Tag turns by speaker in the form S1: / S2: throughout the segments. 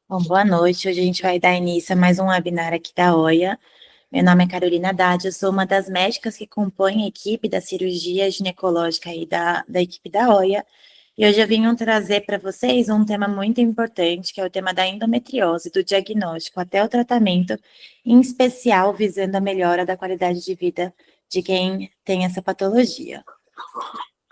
S1: Bom, boa noite. Hoje a gente vai dar início a mais um webinar aqui da OIA. Meu nome é Carolina Haddad, eu sou uma das médicas que compõem a equipe da cirurgia ginecológica aí da equipe da OIA. E hoje eu vim trazer para vocês um tema muito importante, que é o tema da endometriose, do diagnóstico até o tratamento, em especial visando a melhora da qualidade de vida de quem tem essa patologia.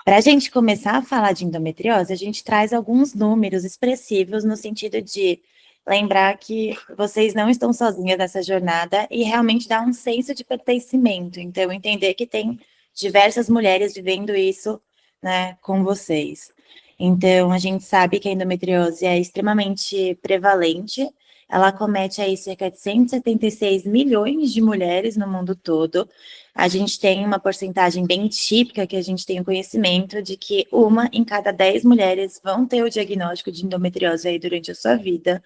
S1: Para a gente começar a falar de endometriose, a gente traz alguns números expressivos no sentido de lembrar que vocês não estão sozinhas nessa jornada e realmente dar um senso de pertencimento. Então, entender que tem diversas mulheres vivendo isso, né, com vocês. Então, a gente sabe que a endometriose é extremamente prevalente. Ela acomete aí cerca de 176 milhões de mulheres no mundo todo. A gente tem uma porcentagem bem típica que a gente tem o conhecimento de que uma em cada 10 mulheres vão ter o diagnóstico de endometriose aí durante a sua vida.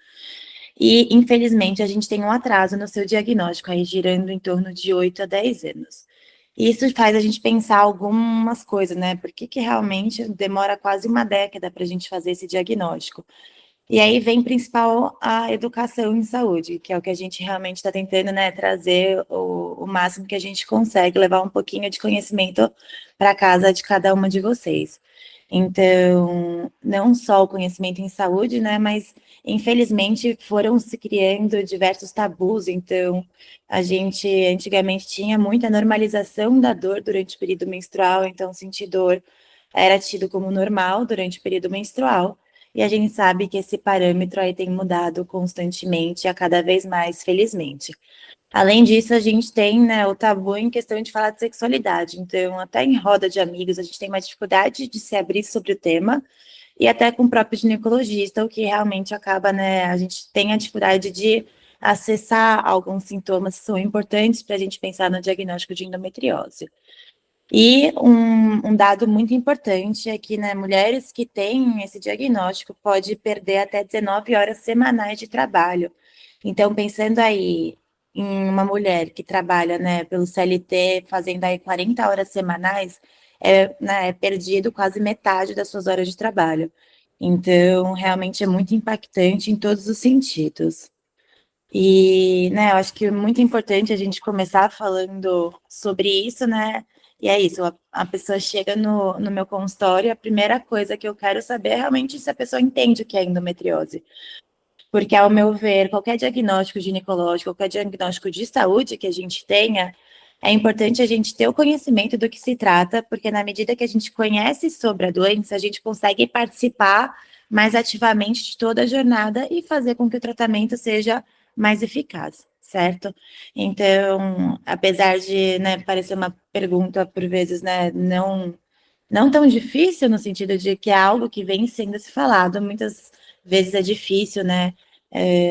S1: E, infelizmente, a gente tem um atraso no seu diagnóstico, aí girando em torno de 8 a 10 anos. Isso faz a gente pensar algumas coisas, né? Por que que realmente demora quase uma década para a gente fazer esse diagnóstico? E aí vem principal a educação em saúde, que é o que a gente realmente está tentando, né, trazer o máximo que a gente consegue, levar um pouquinho de conhecimento para casa de cada uma de vocês. Então, não só o conhecimento em saúde, né, mas infelizmente foram se criando diversos tabus. Então, a gente antigamente tinha muita normalização da dor durante o período menstrual, então sentir dor era tido como normal durante o período menstrual. E a gente sabe que esse parâmetro aí tem mudado constantemente, a cada vez mais, felizmente. Além disso, a gente tem, né, o tabu em questão de falar de sexualidade. Então, até em roda de amigos, a gente tem uma dificuldade de se abrir sobre o tema, e até com o próprio ginecologista, o que realmente acaba, né, a gente tem a dificuldade de acessar alguns sintomas que são importantes para a gente pensar no diagnóstico de endometriose. E um dado muito importante é que, né, mulheres que têm esse diagnóstico pode perder até 19 horas semanais de trabalho. Então, pensando aí em uma mulher que trabalha, né, pelo CLT, fazendo aí 40 horas semanais, né, é perdido quase metade das suas horas de trabalho. Então, realmente é muito impactante em todos os sentidos. E, né, eu acho que é muito importante a gente começar falando sobre isso, né? E é isso, a pessoa chega no meu consultório, a primeira coisa que eu quero saber é realmente se a pessoa entende o que é endometriose. Porque, ao meu ver, qualquer diagnóstico ginecológico, qualquer diagnóstico de saúde que a gente tenha, é importante a gente ter o conhecimento do que se trata, porque na medida que a gente conhece sobre a doença, a gente consegue participar mais ativamente de toda a jornada e fazer com que o tratamento seja mais eficaz, certo? Então, apesar de, né, parecer uma pergunta, por vezes, né, não tão difícil, no sentido de que é algo que vem sendo se falado, muitas vezes é difícil, né?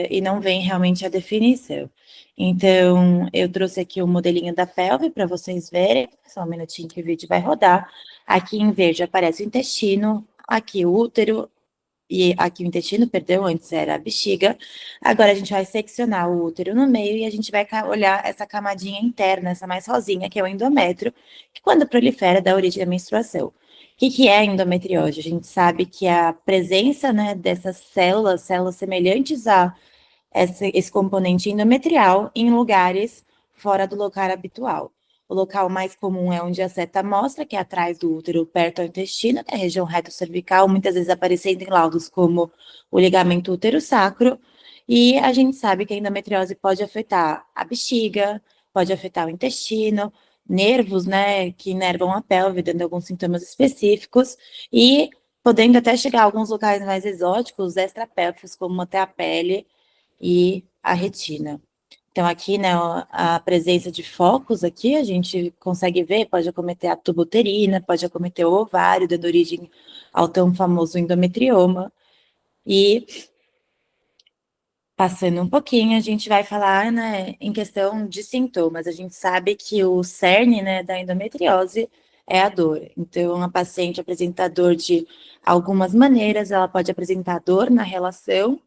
S1: E não vem realmente a definição. Então, eu trouxe aqui o modelinho da pelve para vocês verem, só um minutinho que o vídeo vai rodar. Aqui em verde aparece o intestino, aqui o útero, e aqui o intestino, perdão, antes era a bexiga. Agora a gente vai seccionar o útero no meio e a gente vai olhar essa camadinha interna, essa mais rosinha, que é o endométrio, que quando prolifera dá origem à menstruação. O que que é endometriose? A gente sabe que é a presença, né, dessas células semelhantes a esse componente endometrial em lugares fora do local habitual. O local mais comum é onde a seta mostra, que é atrás do útero, perto ao intestino, que é a região reto-cervical, muitas vezes aparecendo em laudos como o ligamento útero-sacro. E a gente sabe que a endometriose pode afetar a bexiga, pode afetar o intestino, nervos, né, que inervam a pelve, dando alguns sintomas específicos, e podendo até chegar a alguns locais mais exóticos, extrapélvicos, como até a pele, e a retina. Então, aqui, né, a presença de focos aqui, a gente consegue ver, pode acometer a tubuterina, pode acometer o ovário, dando origem ao tão famoso endometrioma. E, passando um pouquinho, a gente vai falar, né, em questão de sintomas. A gente sabe que o cerne, né, da endometriose é a dor. Então, a paciente apresenta dor de algumas maneiras, ela pode apresentar dor na relação.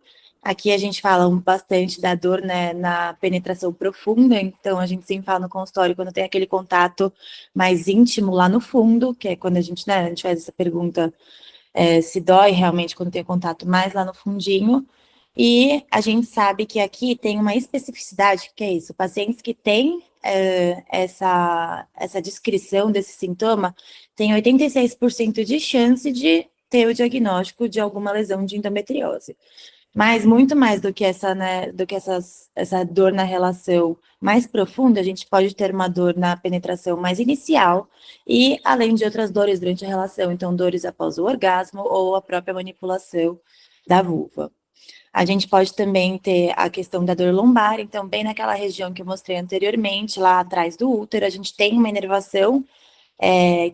S1: Aqui a gente fala bastante da dor, né, na penetração profunda, então a gente sempre fala no consultório quando tem aquele contato mais íntimo lá no fundo, que é quando a gente, né, a gente faz essa pergunta, se dói realmente quando tem contato mais lá no fundinho. E a gente sabe que aqui tem uma especificidade, que é isso, pacientes que têm essa descrição desse sintoma têm 86% de chance de ter o diagnóstico de alguma lesão de endometriose. Mas muito mais do que essa, né, do que essa dor na relação mais profunda, a gente pode ter uma dor na penetração mais inicial e além de outras dores durante a relação, então dores após o orgasmo ou a própria manipulação da vulva. A gente pode também ter a questão da dor lombar, então bem naquela região que eu mostrei anteriormente, lá atrás do útero, a gente tem uma inervação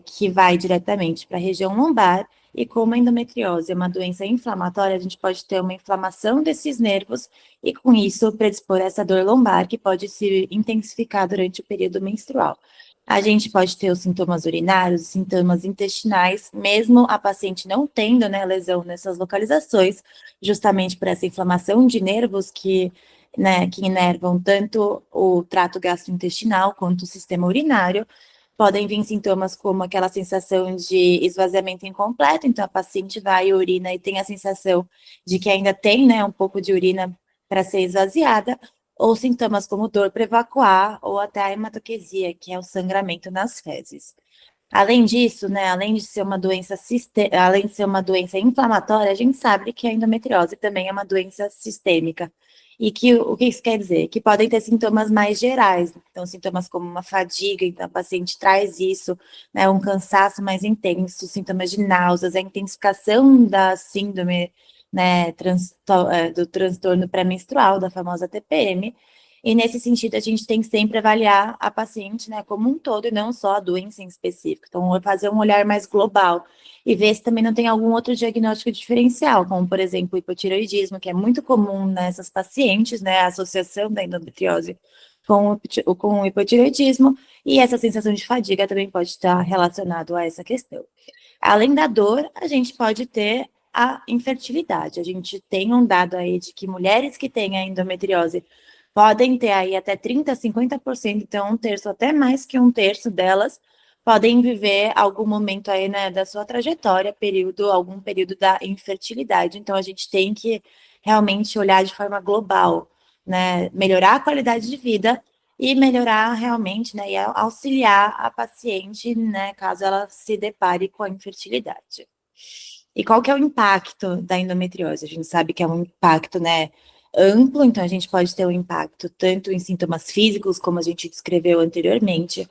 S1: que vai diretamente para a região lombar, e como a endometriose é uma doença inflamatória, a gente pode ter uma inflamação desses nervos e, com isso, predispor essa dor lombar, que pode se intensificar durante o período menstrual. A gente pode ter os sintomas urinários, os sintomas intestinais, mesmo a paciente não tendo, né, lesão nessas localizações, justamente por essa inflamação de nervos que inervam tanto o trato gastrointestinal quanto o sistema urinário. Podem vir sintomas como aquela sensação de esvaziamento incompleto, então a paciente vai e urina e tem a sensação de que ainda tem, né, um pouco de urina para ser esvaziada, ou sintomas como dor para evacuar, ou até a hematoquesia, que é o sangramento nas fezes. Além disso, né, além de ser uma doença além de ser uma doença inflamatória, a gente sabe que a endometriose também é uma doença sistêmica. E que o que isso quer dizer? Que podem ter sintomas mais gerais, então sintomas como uma fadiga, então a paciente traz isso, né, um cansaço mais intenso, sintomas de náuseas, a intensificação da síndrome, né, do transtorno pré-menstrual, da famosa TPM, e nesse sentido, a gente tem que sempre avaliar a paciente, né, como um todo e não só a doença em específico. Então, fazer um olhar mais global e ver se também não tem algum outro diagnóstico diferencial, como, por exemplo, o hipotireoidismo, que é muito comum nessas pacientes, né, a associação da endometriose com o hipotireoidismo, e essa sensação de fadiga também pode estar relacionado a essa questão. Além da dor, a gente pode ter a infertilidade. A gente tem um dado aí de que mulheres que têm a endometriose podem ter aí até 30, 50%, então um terço, até mais que um terço delas, podem viver algum momento aí, né, da sua trajetória, algum período da infertilidade. Então a gente tem que realmente olhar de forma global, né, melhorar a qualidade de vida e melhorar realmente, né, e auxiliar a paciente, né, caso ela se depare com a infertilidade. E qual que é o impacto da endometriose? A gente sabe que é um impacto, né, amplo, então a gente pode ter um impacto tanto em sintomas físicos, como a gente descreveu anteriormente,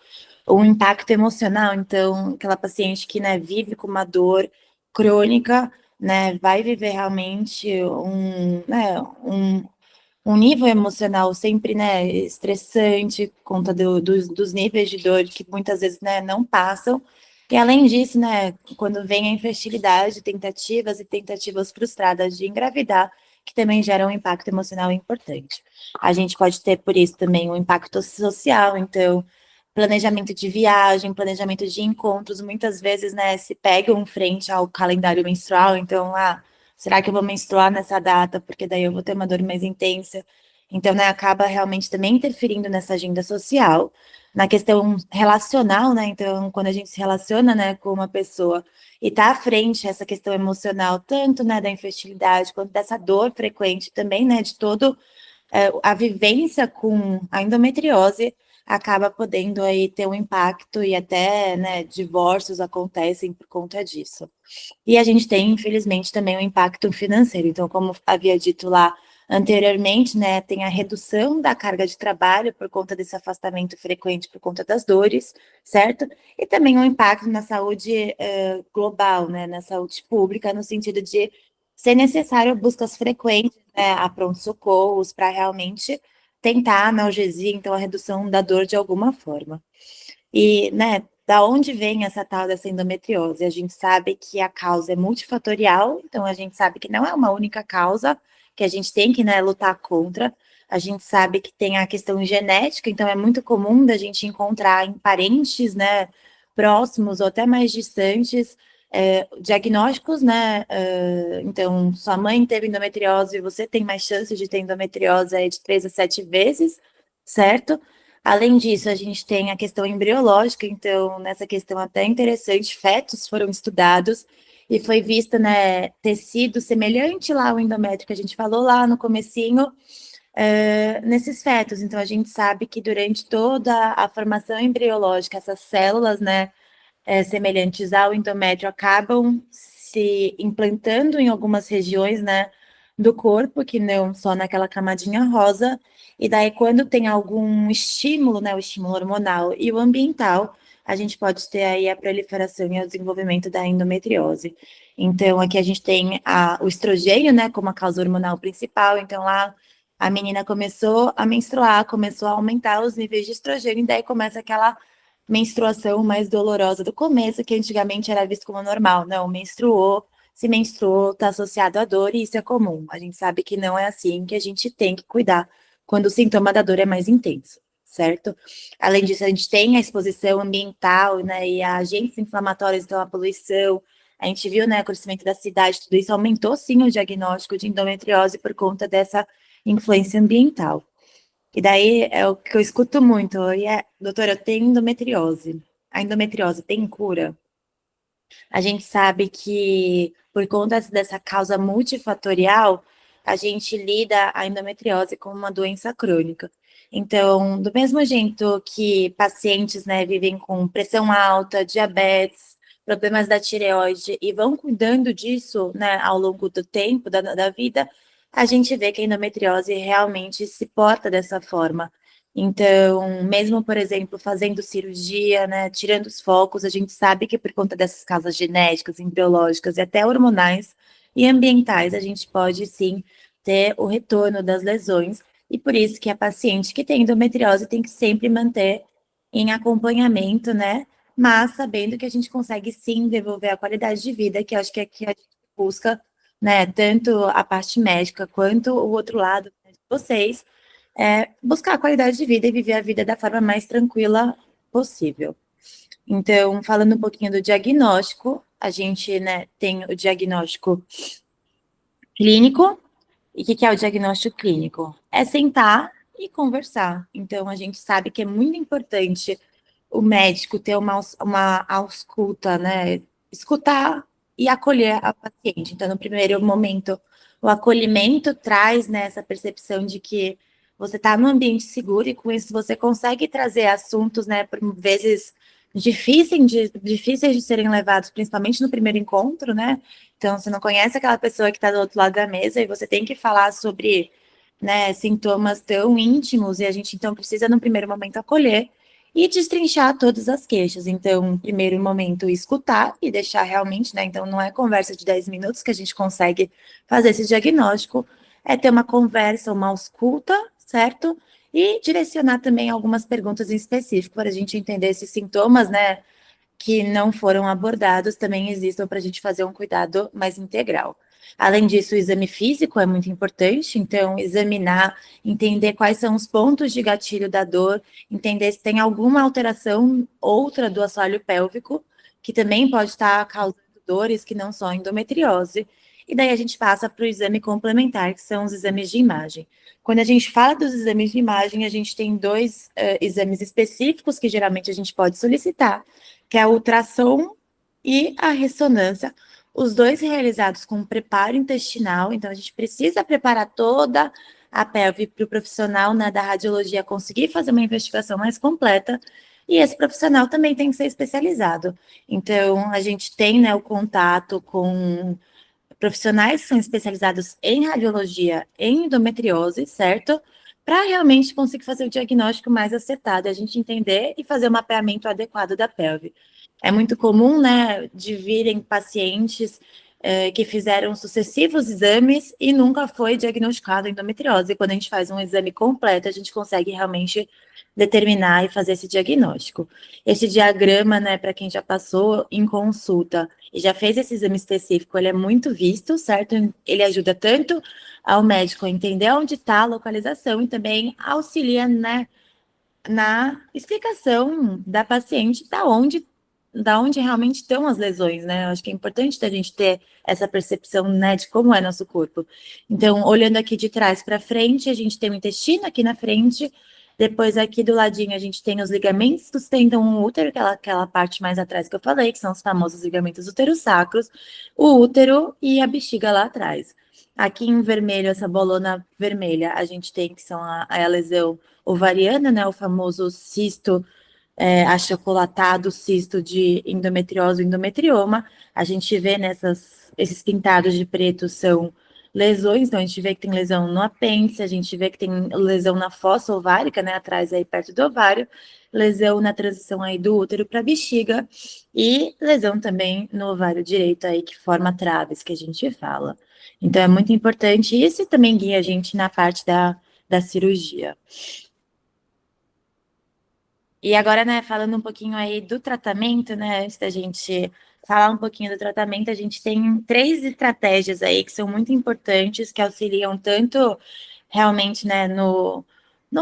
S1: ou um impacto emocional, então aquela paciente que, né, vive com uma dor crônica, né, vai viver realmente um nível emocional sempre, né, estressante, por conta dos níveis de dor que muitas vezes, né, não passam. E além disso, né, quando vem a infertilidade, tentativas e tentativas frustradas de engravidar, que também geram um impacto emocional importante. A gente pode ter, por isso, também um impacto social, então, planejamento de viagem, planejamento de encontros, muitas vezes, né, se pegam frente ao calendário menstrual, então, será que eu vou menstruar nessa data? Porque daí eu vou ter uma dor mais intensa. Então, né, acaba realmente também interferindo nessa agenda social, na questão relacional, né? Então, quando a gente se relaciona, né, com uma pessoa e tá à frente essa questão emocional, tanto, né, da infertilidade quanto dessa dor frequente também, né, de todo a vivência com a endometriose acaba podendo aí ter um impacto e até, né, divórcios acontecem por conta disso. E a gente tem, infelizmente, também um impacto financeiro. Então, como havia dito lá anteriormente, né, tem a redução da carga de trabalho por conta desse afastamento frequente por conta das dores, certo? E também um impacto na saúde global, né, na saúde pública, no sentido de ser necessário buscas frequentes, né, a pronto-socorros para realmente tentar a analgesia, então a redução da dor de alguma forma. E, né, da onde vem essa tal dessa endometriose? A gente sabe que a causa é multifatorial, então a gente sabe que não é uma única causa que a gente tem que, né, lutar contra. A gente sabe que tem a questão genética, então é muito comum da gente encontrar em parentes, né, próximos ou até mais distantes, diagnósticos, né, então sua mãe teve endometriose, você tem mais chance de ter endometriose aí de 3 a 7 vezes, certo? Além disso, a gente tem a questão embriológica, então, nessa questão até interessante, fetos foram estudados, e foi visto, né, tecido semelhante lá ao endométrio que a gente falou lá no comecinho, nesses fetos. Então, a gente sabe que durante toda a formação embriológica, essas células, né, semelhantes ao endométrio acabam se implantando em algumas regiões, né, do corpo, que não só naquela camadinha rosa, e daí quando tem algum estímulo, né, o estímulo hormonal e o ambiental, a gente pode ter aí a proliferação e o desenvolvimento da endometriose. Então, aqui a gente tem o estrogênio, né, como a causa hormonal principal, então lá a menina começou a menstruar, começou a aumentar os níveis de estrogênio, e daí começa aquela menstruação mais dolorosa do começo, que antigamente era visto como normal. Não, menstruou, se menstruou, está associado à dor e isso é comum. A gente sabe que não é assim, que a gente tem que cuidar quando o sintoma da dor é mais intenso, certo? Além disso, a gente tem a exposição ambiental, né, e a agentes inflamatórios, então a poluição. A gente viu, né, o crescimento da cidade, tudo isso aumentou sim o diagnóstico de endometriose por conta dessa influência ambiental. E daí é o que eu escuto muito, doutora, eu tenho endometriose. A endometriose tem cura? A gente sabe que, por conta dessa causa multifatorial, a gente lida a endometriose como uma doença crônica. Então, do mesmo jeito que pacientes, né, vivem com pressão alta, diabetes, problemas da tireoide e vão cuidando disso, né, ao longo do tempo da vida, a gente vê que a endometriose realmente se porta dessa forma. Então, mesmo, por exemplo, fazendo cirurgia, né, tirando os focos, a gente sabe que por conta dessas causas genéticas, embriológicas e até hormonais e ambientais, a gente pode sim ter o retorno das lesões, e por isso que a paciente que tem endometriose tem que sempre manter em acompanhamento, né, mas sabendo que a gente consegue sim devolver a qualidade de vida, que eu acho que aqui a gente busca, né, tanto a parte médica quanto o outro lado, né, de vocês, buscar a qualidade de vida e viver a vida da forma mais tranquila possível. Então, falando um pouquinho do diagnóstico, a gente, né, tem o diagnóstico clínico. E o que é o diagnóstico clínico? É sentar e conversar. Então, a gente sabe que é muito importante o médico ter uma ausculta, né? Escutar e acolher a paciente. Então, no primeiro momento, o acolhimento traz, né, essa percepção de que você está num ambiente seguro e com isso você consegue trazer assuntos, né, por vezes difíceis de serem levados, principalmente no primeiro encontro, né? Então, você não conhece aquela pessoa que está do outro lado da mesa e você tem que falar sobre, né, sintomas tão íntimos, e a gente então precisa, no primeiro momento, acolher e destrinchar todas as queixas. Então, no primeiro momento, escutar e deixar realmente, né? Então, não é conversa de 10 minutos que a gente consegue fazer esse diagnóstico, é ter uma conversa, uma ausculta, certo? E direcionar também algumas perguntas em específico para a gente entender esses sintomas, né, que não foram abordados também existam para a gente fazer um cuidado mais integral. Além disso, o exame físico é muito importante, então, examinar, entender quais são os pontos de gatilho da dor, entender se tem alguma alteração outra do assoalho pélvico, que também pode estar causando dores que não são endometriose. E daí a gente passa para o exame complementar, que são os exames de imagem. Quando a gente fala dos exames de imagem, a gente tem dois exames específicos que geralmente a gente pode solicitar, que é a ultrassom e a ressonância, os dois realizados com preparo intestinal. Então, a gente precisa preparar toda a pelve para o profissional, né, da radiologia conseguir fazer uma investigação mais completa, e esse profissional também tem que ser especializado. Então, a gente tem, né, o contato com profissionais que são especializados em radiologia, em endometriose, certo? Para realmente conseguir fazer o diagnóstico mais acertado, a gente entender e fazer o mapeamento adequado da pelve. É muito comum, né, de virem pacientes que fizeram sucessivos exames e nunca foi diagnosticado endometriose. E quando a gente faz um exame completo, a gente consegue realmente determinar e fazer esse diagnóstico. Esse diagrama, né, para quem já passou em consulta e já fez esse exame específico, ele é muito visto, certo? Ele ajuda tanto ao médico a entender onde está a localização e também auxilia, né, na explicação da paciente da onde realmente estão as lesões, né? Eu acho que é importante a gente ter essa percepção, né, de como é nosso corpo. Então, olhando aqui de trás para frente, a gente tem o intestino aqui na frente, Depois, aqui do ladinho, a gente tem os ligamentos que sustentam o útero, aquela parte mais atrás que eu falei, que são os famosos ligamentos uterossacros, o útero e a bexiga lá atrás. Aqui em vermelho, essa bolona vermelha, a gente tem que são a lesão ovariana, né, o famoso cisto achocolatado, cisto de endometriose, endometrioma. A gente vê esses pintados de preto são lesões, então a gente vê que tem lesão no apêndice, a gente vê que tem lesão na fossa ovárica, né, atrás aí perto do ovário, lesão na transição aí do útero para bexiga e lesão também no ovário direito aí que forma traves, que a gente fala. Então é muito importante isso e também guia a gente na parte da cirurgia. E agora, né, falando um pouquinho aí do tratamento, né, antes da gente falar um pouquinho do tratamento, a gente tem três estratégias aí que são muito importantes, que auxiliam tanto realmente, né, no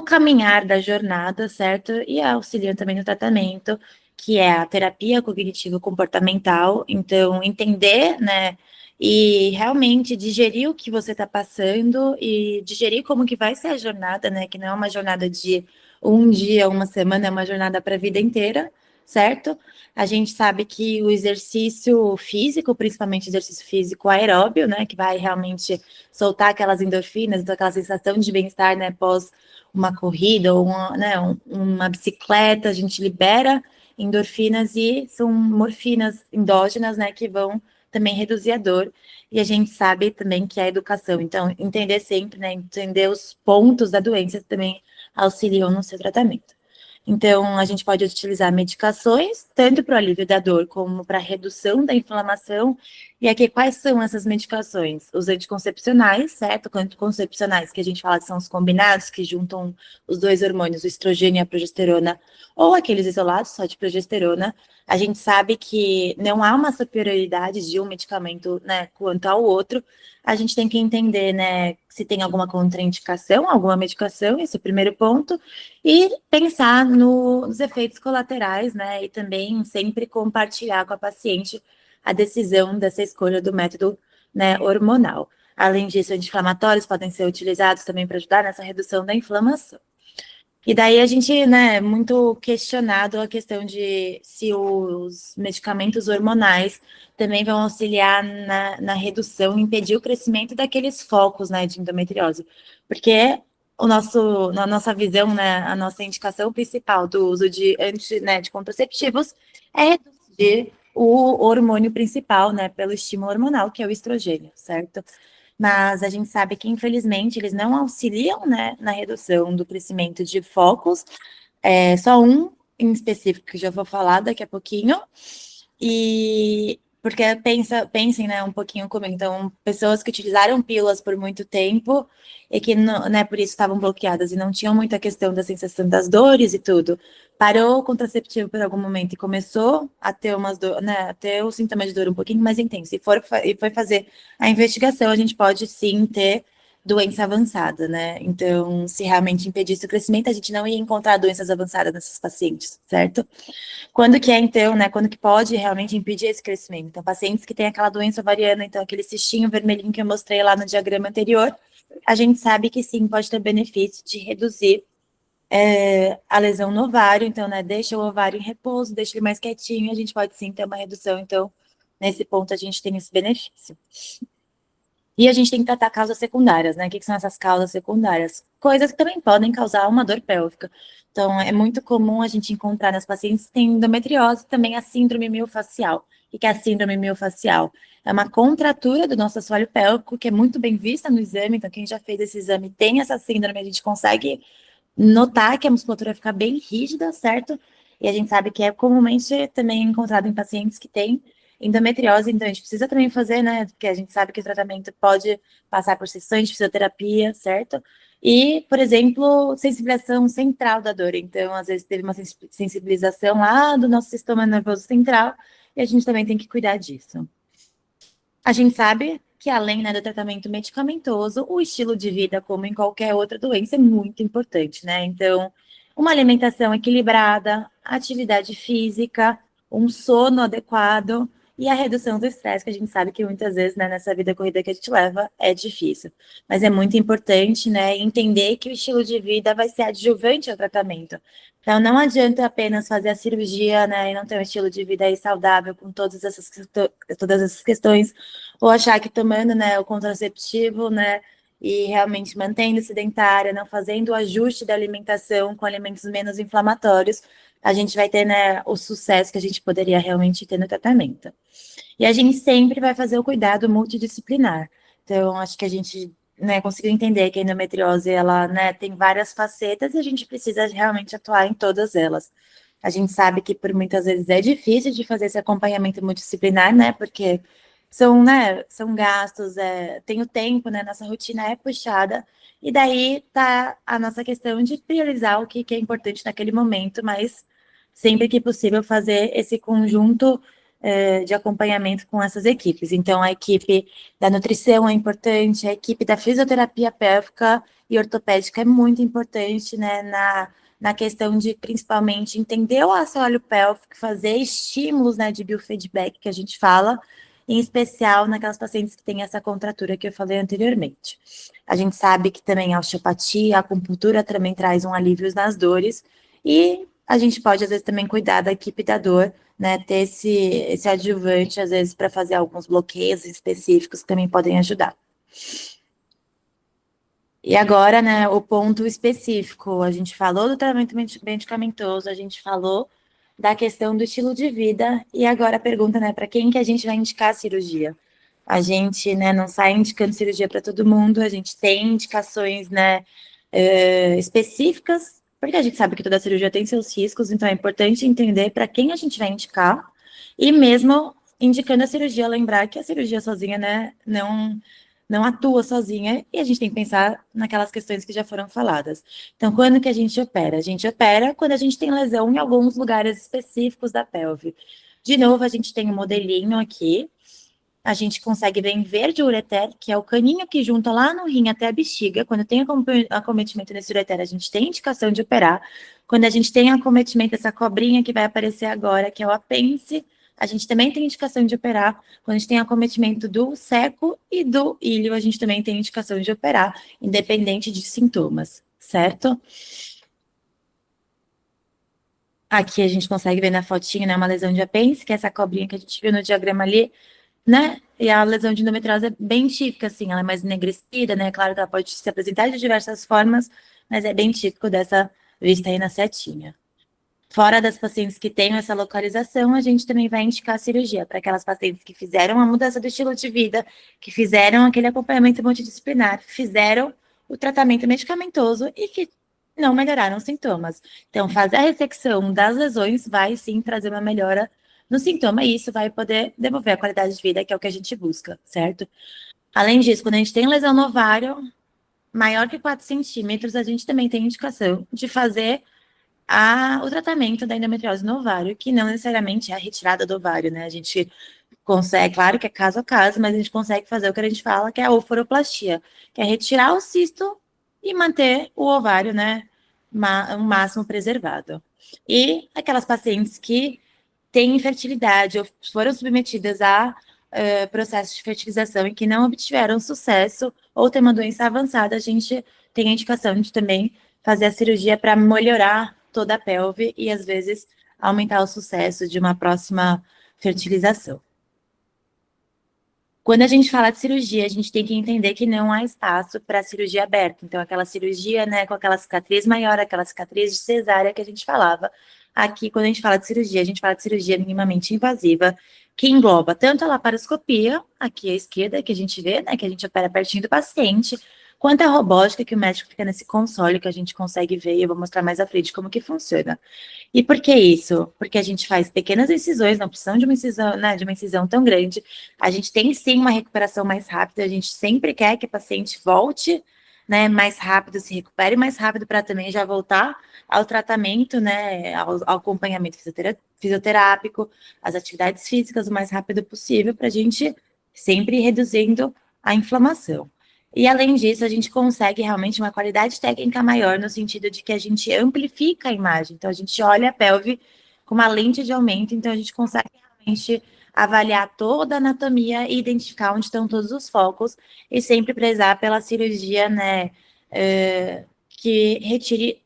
S1: caminhar da jornada, certo? E auxiliam também no tratamento, que é a terapia cognitivo-comportamental. Então, entender, né, e realmente digerir o que você está passando e digerir como que vai ser a jornada, né, que não é uma jornada de um dia, uma semana, é uma jornada para a vida inteira, certo? A gente sabe que o exercício físico, principalmente exercício físico aeróbio, né, que vai realmente soltar aquelas endorfinas, então aquela sensação de bem-estar, né, pós uma corrida ou uma bicicleta, a gente libera endorfinas e são morfinas endógenas, né, que vão também reduzir a dor. E a gente sabe também que a educação, então, entender sempre, né, entender os pontos da doença também auxiliam no seu tratamento. Então, a gente pode utilizar medicações, tanto para o alívio da dor como para a redução da inflamação. E aqui, quais são essas medicações? Os anticoncepcionais, certo? Anticoncepcionais, que a gente fala que são os combinados, que juntam os dois hormônios, o estrogênio e a progesterona, ou aqueles isolados, só de progesterona. A gente sabe que não há uma superioridade de um medicamento, né, quanto ao outro. A gente tem que entender, né, se tem alguma contraindicação, alguma medicação, esse é o primeiro ponto, e pensar nos efeitos colaterais, né, e também sempre compartilhar com a paciente a decisão dessa escolha do método, né, hormonal. Além disso, anti-inflamatórios podem ser utilizados também para ajudar nessa redução da inflamação. E daí a gente, né, muito questionado a questão de se os medicamentos hormonais também vão auxiliar na redução, impedir o crescimento daqueles focos, né, de endometriose. Porque na nossa visão, né, a nossa indicação principal do uso de contraceptivos é reduzir o hormônio principal, né, pelo estímulo hormonal, que é o estrogênio, certo? Mas a gente sabe que, infelizmente, eles não auxiliam, né, na redução do crescimento de focos. É só um em específico que já vou falar daqui a pouquinho. E porque pensem, né, um pouquinho comigo. Então, pessoas que utilizaram pílulas por muito tempo e que, né, por isso estavam bloqueadas e não tinham muita questão da sensação das dores e tudo. Parou o contraceptivo por algum momento e começou a ter né, a ter os sintomas de dor um pouquinho mais intensos. E foi fazer a investigação, a gente pode sim ter doença avançada, né? Então, se realmente impedisse o crescimento, a gente não ia encontrar doenças avançadas nesses pacientes, certo? Quando que é, então, né? Quando que pode realmente impedir esse crescimento? Então, pacientes que têm aquela doença ovariana, então, aquele cistinho vermelhinho que eu mostrei lá no diagrama anterior, a gente sabe que sim, pode ter benefício de reduzir a lesão no ovário, então, né, deixa o ovário em repouso, deixa ele mais quietinho, a gente pode sim ter uma redução, então, nesse ponto a gente tem esse benefício. E a gente tem que tratar causas secundárias, né? O que são essas causas secundárias? Coisas que também podem causar uma dor pélvica. Então, é muito comum a gente encontrar nas pacientes que têm endometriose também a síndrome miofascial. O que é a síndrome miofascial? É uma contratura do nosso assoalho pélvico, que é muito bem vista no exame. Então, quem já fez esse exame tem essa síndrome, a gente consegue notar que a musculatura fica bem rígida, certo? E a gente sabe que é comumente também encontrado em pacientes que têm endometriose, então a gente precisa também fazer, né? Porque a gente sabe que o tratamento pode passar por sessões de fisioterapia, certo? E, por exemplo, sensibilização central da dor. Então, às vezes teve uma sensibilização lá do nosso sistema nervoso central e a gente também tem que cuidar disso. A gente sabe que, além, né, do tratamento medicamentoso, o estilo de vida, como em qualquer outra doença, é muito importante, né? Então, uma alimentação equilibrada, atividade física, um sono adequado e a redução do estresse, que a gente sabe que muitas vezes, né, nessa vida corrida que a gente leva, é difícil. Mas é muito importante, né, entender que o estilo de vida vai ser adjuvante ao tratamento. Então, não adianta apenas fazer a cirurgia, né, e não ter um estilo de vida aí saudável com todas essas questões, ou achar que tomando, né, o contraceptivo, né, e realmente mantendo sedentária, não fazendo o ajuste da alimentação com alimentos menos inflamatórios, a gente vai ter, né, o sucesso que a gente poderia realmente ter no tratamento. E a gente sempre vai fazer o cuidado multidisciplinar. Então, acho que a gente, né, conseguiu entender que a endometriose, ela, né, tem várias facetas e a gente precisa realmente atuar em todas elas. A gente sabe que por muitas vezes é difícil de fazer esse acompanhamento multidisciplinar, né, porque são gastos, tem o tempo, né, nossa rotina é puxada, e daí tá a nossa questão de priorizar o que é importante naquele momento, mas sempre que possível fazer esse conjunto de acompanhamento com essas equipes. Então, a equipe da nutrição é importante, a equipe da fisioterapia pélvica e ortopédica é muito importante, né, na questão de, principalmente, entender o assoalho pélvico, fazer estímulos, né, de biofeedback que a gente fala, em especial naquelas pacientes que têm essa contratura que eu falei anteriormente. A gente sabe que também a osteopatia, a acupuntura também traz um alívio nas dores, e a gente pode, às vezes, também cuidar da equipe da dor, né, ter esse adjuvante, às vezes, para fazer alguns bloqueios específicos que também podem ajudar. E agora, né, o ponto específico, a gente falou do tratamento medicamentoso, a gente falou da questão do estilo de vida, e agora a pergunta, né, para quem que a gente vai indicar a cirurgia? A gente, né, não sai indicando cirurgia para todo mundo, a gente tem indicações, né, específicas, porque a gente sabe que toda cirurgia tem seus riscos, então é importante entender para quem a gente vai indicar, e mesmo indicando a cirurgia, lembrar que a cirurgia sozinha, né, não atua sozinha, e a gente tem que pensar naquelas questões que já foram faladas. Então, quando que a gente opera? A gente opera quando a gente tem lesão em alguns lugares específicos da pelve. De novo, a gente tem um modelinho aqui, a gente consegue ver em verde o ureter, que é o caninho que junta lá no rim até a bexiga. Quando tem acometimento nesse ureter, a gente tem indicação de operar. Quando a gente tem acometimento, essa cobrinha que vai aparecer agora, que é o apêndice, a gente também tem indicação de operar. Quando a gente tem acometimento do seco e do ilho, a gente também tem indicação de operar, independente de sintomas, certo? Aqui a gente consegue ver na fotinha, né, uma lesão de apêndice, que é essa cobrinha que a gente viu no diagrama ali, né? E a lesão de endometriose é bem típica, assim, ela é mais enegrecida, né? Claro que ela pode se apresentar de diversas formas, mas é bem típico dessa vista aí na setinha. Fora das pacientes que têm essa localização, a gente também vai indicar a cirurgia para aquelas pacientes que fizeram a mudança do estilo de vida, que fizeram aquele acompanhamento multidisciplinar, fizeram o tratamento medicamentoso e que não melhoraram os sintomas. Então, fazer a ressecção das lesões vai sim trazer uma melhora no sintoma e isso vai poder devolver a qualidade de vida, que é o que a gente busca, certo? Além disso, quando a gente tem lesão no ovário, maior que 4 centímetros, a gente também tem indicação de fazer o tratamento da endometriose no ovário, que não necessariamente é a retirada do ovário, né? A gente consegue, claro que é caso a caso, mas a gente consegue fazer o que a gente fala, que é a oforoplastia, que é retirar o cisto e manter o ovário, né, o máximo preservado. E aquelas pacientes que têm infertilidade ou foram submetidas a processo de fertilização e que não obtiveram sucesso ou têm uma doença avançada, a gente tem a indicação de também fazer a cirurgia para melhorar toda a pelve e, às vezes, aumentar o sucesso de uma próxima fertilização. Quando a gente fala de cirurgia, a gente tem que entender que não há espaço para cirurgia aberta. Então, aquela cirurgia, né, com aquela cicatriz maior, aquela cicatriz de cesárea que a gente falava. Aqui, quando a gente fala de cirurgia, a gente fala de cirurgia minimamente invasiva, que engloba tanto a laparoscopia, aqui à esquerda, que a gente vê, né, que a gente opera pertinho do paciente, quanto a robótica, que o médico fica nesse console, que a gente consegue ver, e eu vou mostrar mais à frente como que funciona. E por que isso? Porque a gente faz pequenas incisões, não precisam de uma incisão, né, de uma incisão tão grande. A gente tem sim uma recuperação mais rápida, a gente sempre quer que o paciente volte, né, mais rápido, se recupere mais rápido para também já voltar ao tratamento, né, ao acompanhamento fisioterápico, às atividades físicas o mais rápido possível, para a gente sempre ir reduzindo a inflamação. E além disso, a gente consegue realmente uma qualidade técnica maior no sentido de que a gente amplifica a imagem. Então, a gente olha a pelve com uma lente de aumento, então a gente consegue realmente avaliar toda a anatomia e identificar onde estão todos os focos e sempre prezar pela cirurgia, né, que retire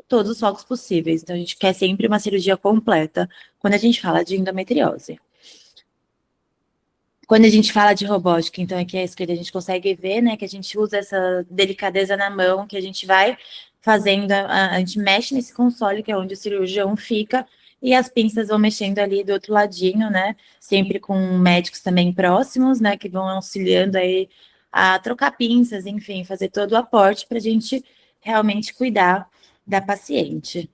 S1: todos os focos possíveis. Então, a gente quer sempre uma cirurgia completa quando a gente fala de endometriose. Quando a gente fala de robótica, então aqui à esquerda a gente consegue ver, né, que a gente usa essa delicadeza na mão, que a gente vai fazendo, a gente mexe nesse console, que é onde o cirurgião fica, e as pinças vão mexendo ali do outro ladinho, né, sempre com médicos também próximos, né, que vão auxiliando aí a trocar pinças, enfim, fazer todo o aporte para a gente realmente cuidar da paciente.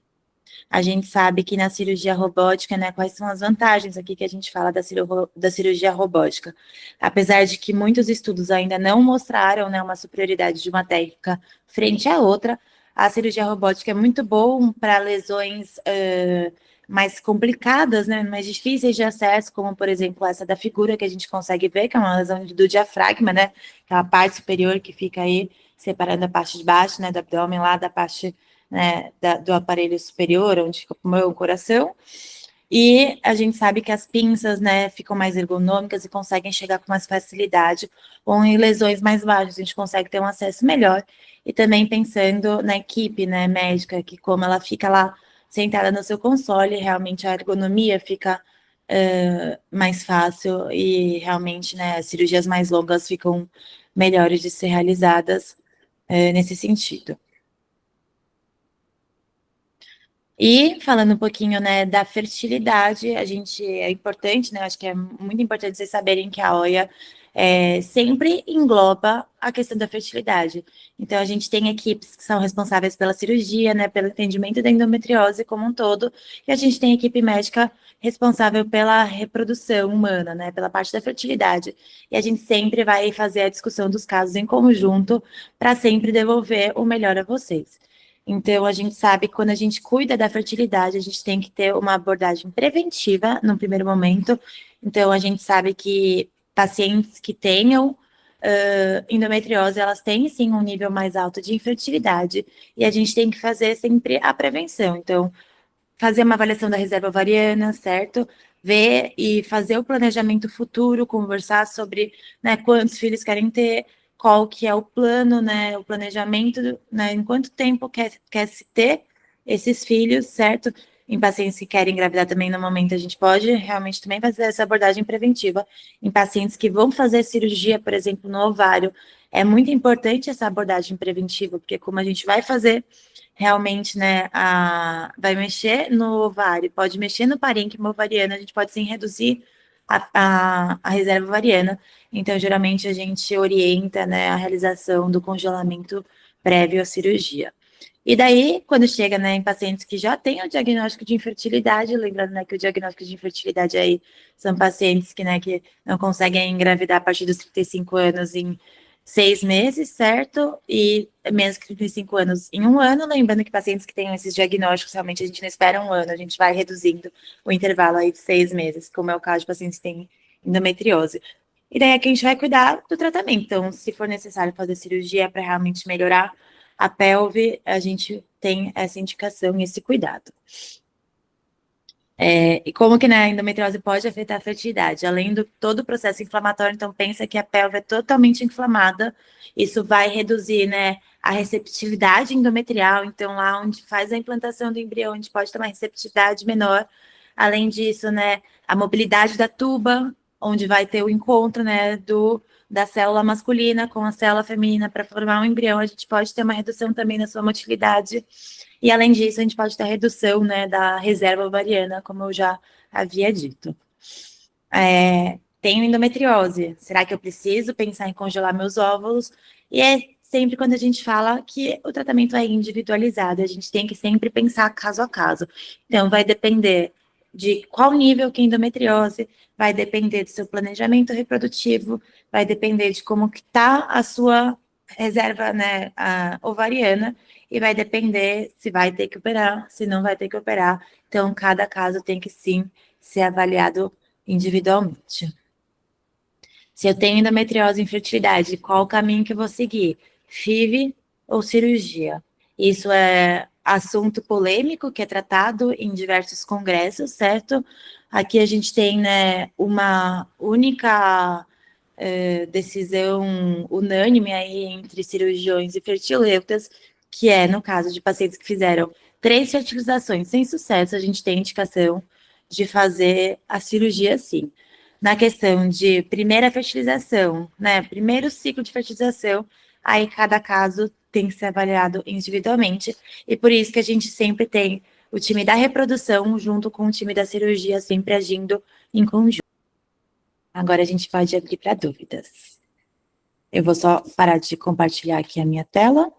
S1: A gente sabe que na cirurgia robótica, né, quais são as vantagens aqui que a gente fala da cirurgia robótica. Apesar de que muitos estudos ainda não mostraram, né, uma superioridade de uma técnica frente à outra, a cirurgia robótica é muito bom para lesões mais complicadas, né, mais difíceis de acesso, como, por exemplo, essa da figura que a gente consegue ver, que é uma lesão do diafragma, né, aquela parte superior que fica aí separando a parte de baixo, né, do abdômen lá da parte, né, do aparelho superior, onde fica o pulmão, o coração, e a gente sabe que as pinças, né, ficam mais ergonômicas e conseguem chegar com mais facilidade, ou em lesões mais baixas, a gente consegue ter um acesso melhor, e também pensando na equipe, né, médica, que como ela fica lá sentada no seu console, realmente a ergonomia fica mais fácil e realmente, né, cirurgias mais longas ficam melhores de ser realizadas nesse sentido. E falando um pouquinho, né, da fertilidade, a gente é importante, né, acho que é muito importante vocês saberem que a OIA sempre engloba a questão da fertilidade. Então, a gente tem equipes que são responsáveis pela cirurgia, né, pelo entendimento da endometriose como um todo, e a gente tem equipe médica responsável pela reprodução humana, né, pela parte da fertilidade. E a gente sempre vai fazer a discussão dos casos em conjunto para sempre devolver o melhor a vocês. Então, a gente sabe que quando a gente cuida da fertilidade, a gente tem que ter uma abordagem preventiva no primeiro momento. Então, a gente sabe que pacientes que tenham endometriose, elas têm sim um nível mais alto de infertilidade, e a gente tem que fazer sempre a prevenção. Então, fazer uma avaliação da reserva ovariana, certo? Ver e fazer o planejamento futuro, conversar sobre, né, quantos filhos querem ter, qual que é o plano, né, o planejamento, né, em quanto tempo quer se ter esses filhos, certo? Em pacientes que querem engravidar também, no momento, a gente pode realmente também fazer essa abordagem preventiva. Em pacientes que vão fazer cirurgia, por exemplo, no ovário, é muito importante essa abordagem preventiva, porque como a gente vai fazer realmente, né, vai mexer no ovário, pode mexer no parênquima ovariano, a gente pode sim reduzir a reserva ovariana. Então, geralmente, a gente orienta, né, a realização do congelamento prévio à cirurgia. E daí, quando chega, né, em pacientes que já têm o diagnóstico de infertilidade, lembrando, né, que o diagnóstico de infertilidade aí são pacientes que, né, que não conseguem engravidar a partir dos 35 anos em 6 meses, certo? E menos que 35 anos em um ano, lembrando que pacientes que tenham esses diagnósticos, realmente a gente não espera um ano, a gente vai reduzindo o intervalo aí de 6 meses, como é o caso de pacientes que têm endometriose. E daí é que a gente vai cuidar do tratamento. Então, se for necessário fazer cirurgia para realmente melhorar a pelve, a gente tem essa indicação e esse cuidado. E como que, né, a endometriose pode afetar a fertilidade? Além do todo o processo inflamatório, então pensa que a pelve é totalmente inflamada, isso vai reduzir, né, a receptividade endometrial, então lá onde faz a implantação do embrião, a gente pode ter uma receptividade menor. Além disso, né, a mobilidade da tuba, onde vai ter o encontro, né, da célula masculina com a célula feminina para formar um embrião, a gente pode ter uma redução também na sua motilidade. E além disso, a gente pode ter redução, né, da reserva ovariana, como eu já havia dito. Tenho endometriose. Será que eu preciso pensar em congelar meus óvulos? E é sempre quando a gente fala que o tratamento é individualizado, a gente tem que sempre pensar caso a caso. Então, vai depender de qual nível que é endometriose, vai depender do seu planejamento reprodutivo, vai depender de como que está a sua reserva, né, ovariana, e vai depender se vai ter que operar, se não vai ter que operar. Então, cada caso tem que sim ser avaliado individualmente. Se eu tenho endometriose e infertilidade, qual o caminho que eu vou seguir? FIV ou cirurgia? Isso é assunto polêmico que é tratado em diversos congressos, certo? Aqui a gente tem, né, uma única decisão unânime aí entre cirurgiões e fertileutas, que é, no caso de pacientes que fizeram 3 fertilizações sem sucesso, a gente tem indicação de fazer a cirurgia sim. Na questão de primeira fertilização, né, primeiro ciclo de fertilização, aí cada caso tem que ser avaliado individualmente, e por isso que a gente sempre tem o time da reprodução junto com o time da cirurgia sempre agindo em conjunto. Agora a gente pode abrir para dúvidas. Eu vou só parar de compartilhar aqui a minha tela.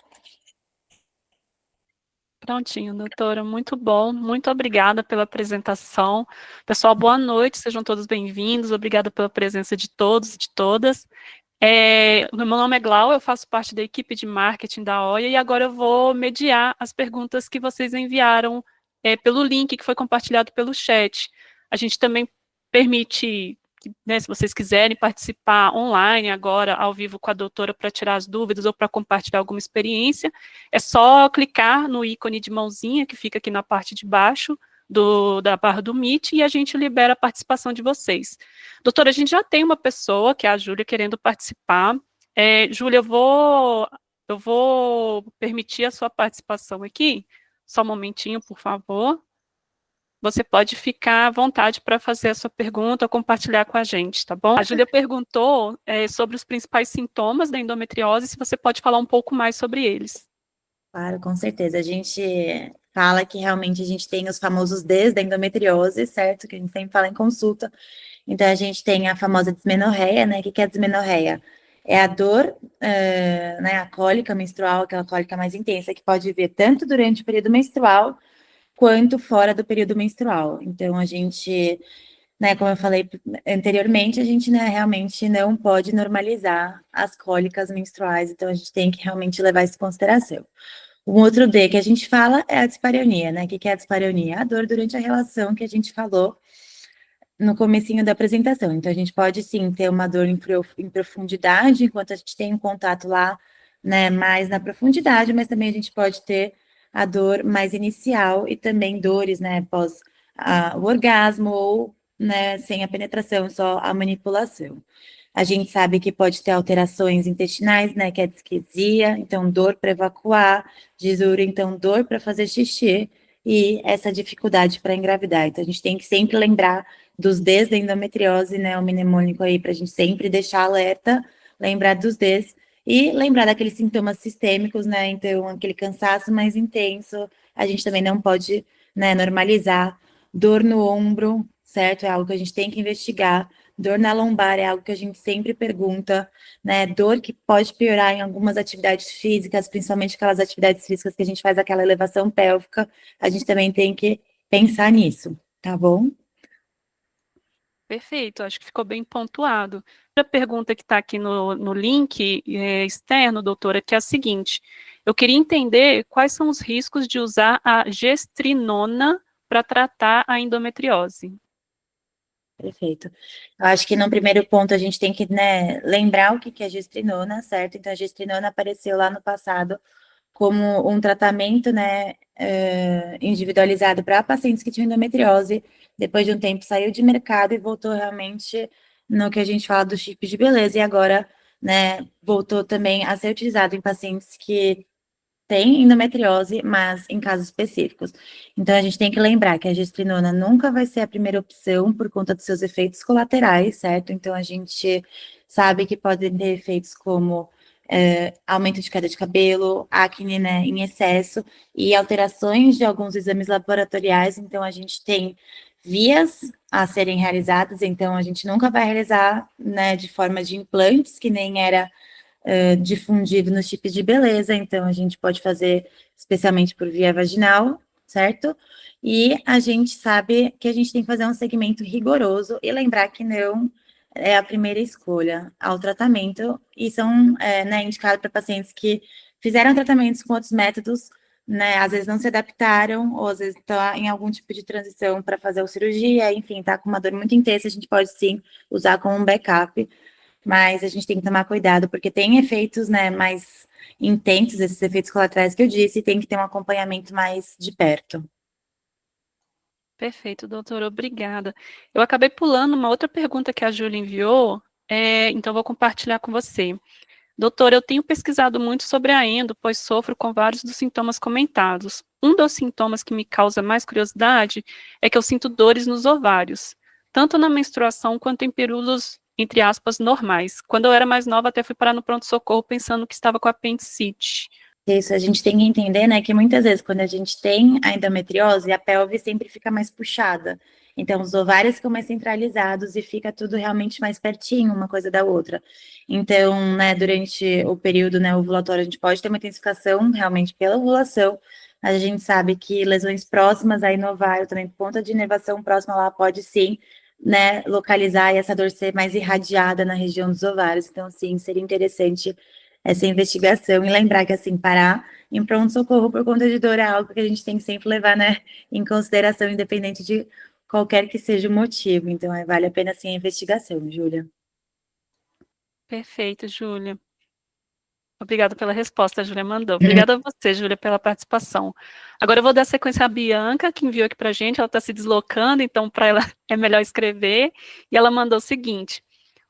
S2: Prontinho, doutora, muito bom, muito obrigada pela apresentação. Pessoal, boa noite, sejam todos bem-vindos, obrigada pela presença de todos e de todas. Meu nome é Glau, eu faço parte da equipe de marketing da OIA e agora eu vou mediar as perguntas que vocês enviaram pelo link que foi compartilhado pelo chat. A gente também permite, né, se vocês quiserem participar online agora, ao vivo com a doutora para tirar as dúvidas ou para compartilhar alguma experiência, é só clicar no ícone de mãozinha que fica aqui na parte de baixo da barra do Meet e a gente libera a participação de vocês. Doutora, a gente já tem uma pessoa, que é a Júlia, querendo participar. Júlia, eu vou permitir a sua participação aqui. Só um momentinho, por favor. Você pode ficar à vontade para fazer a sua pergunta ou compartilhar com a gente, tá bom? A Júlia perguntou sobre os principais sintomas da endometriose, se você pode falar um pouco mais sobre eles.
S1: Claro, com certeza. A gente fala que realmente a gente tem os famosos Ds da endometriose, certo? Que a gente sempre fala em consulta. Então, a gente tem a famosa dismenorreia, né? O que é a dismenorreia? É a dor, né, a cólica menstrual, aquela cólica mais intensa, que pode vir tanto durante o período menstrual, quanto fora do período menstrual. Então, a gente, né, como eu falei anteriormente, a gente, né, realmente não pode normalizar as cólicas menstruais, então a gente tem que realmente levar isso em consideração. Um outro D que a gente fala é a dispareunia, né? O que é a dispareunia? A dor durante a relação que a gente falou no comecinho da apresentação. Então, a gente pode, sim, ter uma dor em profundidade, enquanto a gente tem um contato lá, né, mais na profundidade, mas também a gente pode ter a dor mais inicial e também dores, né, pós o orgasmo ou, né, sem a penetração, só a manipulação. A gente sabe que pode ter alterações intestinais, né, que é a disquesia, então dor para evacuar, disúria, então dor para fazer xixi, e essa dificuldade para engravidar. Então, a gente tem que sempre lembrar dos Ds da endometriose, né, o mnemônico aí, para a gente sempre deixar alerta, lembrar dos Ds, e lembrar daqueles sintomas sistêmicos, né, então, aquele cansaço mais intenso, a gente também não pode, né, normalizar. Dor no ombro, certo? É algo que a gente tem que investigar. Dor na lombar é algo que a gente sempre pergunta, né? Dor que pode piorar em algumas atividades físicas, principalmente aquelas atividades físicas que a gente faz aquela elevação pélvica, a gente também tem que pensar nisso, tá bom?
S2: Perfeito, acho que ficou bem pontuado. A pergunta que está aqui no link externo, doutora, que é a seguinte: eu queria entender quais são os riscos de usar a gestrinona para tratar a endometriose.
S1: Perfeito. Eu acho que no primeiro ponto a gente tem que, né, lembrar o que é gestrinona, certo? Então, a gestrinona apareceu lá no passado como um tratamento, né, individualizado para pacientes que tinham endometriose. Depois de um tempo saiu de mercado e voltou realmente no que a gente fala dos chips de beleza, e agora, né, voltou também a ser utilizado em pacientes que têm endometriose, mas em casos específicos. Então, a gente tem que lembrar que a gestrinona nunca vai ser a primeira opção por conta dos seus efeitos colaterais, certo? Então, a gente sabe que podem ter efeitos como aumento de queda de cabelo, acne, né, em excesso e alterações de alguns exames laboratoriais. Então, a gente tem vias a serem realizadas. Então, a gente nunca vai realizar, né, de forma de implantes, que nem era difundido nos chips de beleza. Então, a gente pode fazer especialmente por via vaginal, certo? E a gente sabe que a gente tem que fazer um segmento rigoroso e lembrar que não é a primeira escolha ao tratamento, e são né, indicados para pacientes que fizeram tratamentos com outros métodos, né, às vezes não se adaptaram, ou às vezes está em algum tipo de transição para fazer a cirurgia, enfim, está com uma dor muito intensa, a gente pode sim usar como um backup, mas a gente tem que tomar cuidado, porque tem efeitos, né, mais intensos, esses efeitos colaterais que eu disse, e tem que ter um acompanhamento mais de perto.
S2: Perfeito, doutora, obrigada. Eu acabei pulando uma outra pergunta que a Júlia enviou, então vou compartilhar com você. Doutora, eu tenho pesquisado muito sobre a endo, pois sofro com vários dos sintomas comentados. Um dos sintomas que me causa mais curiosidade é que eu sinto dores nos ovários, tanto na menstruação quanto em períodos, entre aspas, normais. Quando eu era mais nova, até fui parar no pronto-socorro pensando que estava com apendicite.
S1: Isso, a gente tem que entender, né, que muitas vezes quando a gente tem a endometriose, a pelve sempre fica mais puxada. Então, os ovários ficam mais centralizados e fica tudo realmente mais pertinho, uma coisa da outra. Então, né, durante o período, né, ovulatório, a gente pode ter uma intensificação realmente pela ovulação, mas a gente sabe que lesões próximas aí no ovário, também ponta de inervação próxima lá, pode sim, né, localizar e essa dor ser mais irradiada na região dos ovários. Então, sim, seria interessante essa investigação e lembrar que, assim, parar em pronto-socorro por conta de dor é algo que a gente tem que sempre levar, né, em consideração, independente de qualquer que seja o motivo. Então, vale a pena, sim, a investigação, Júlia.
S2: Perfeito, Júlia. Obrigada pela resposta, a Júlia mandou. Obrigada a você, Júlia, pela participação. Agora eu vou dar sequência à Bianca, que enviou aqui para a gente, ela está se deslocando, então para ela é melhor escrever, e ela mandou o seguinte: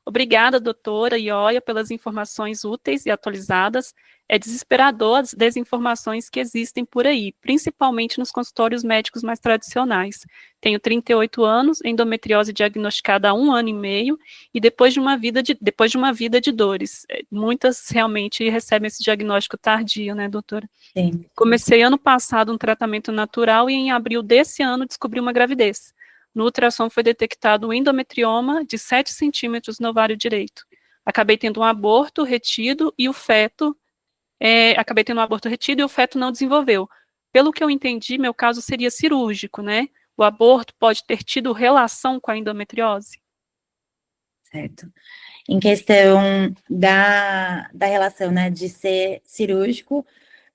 S2: obrigada, doutora Ioia, pelas informações úteis e atualizadas. É desesperador as desinformações que existem por aí, principalmente nos consultórios médicos mais tradicionais. Tenho 38 anos, endometriose diagnosticada há 1 ano e meio, e depois de uma vida de dores. Muitas realmente recebem esse diagnóstico tardio, né, doutora?
S1: Sim.
S2: Comecei ano passado um tratamento natural e em abril desse ano descobri uma gravidez. No ultrassom foi detectado um endometrioma de 7 centímetros no ovário direito. Acabei tendo um aborto retido e o feto não desenvolveu. Pelo que eu entendi, meu caso seria cirúrgico, né? O aborto pode ter tido relação com a endometriose?
S1: Certo. Em questão da relação, né, de ser cirúrgico,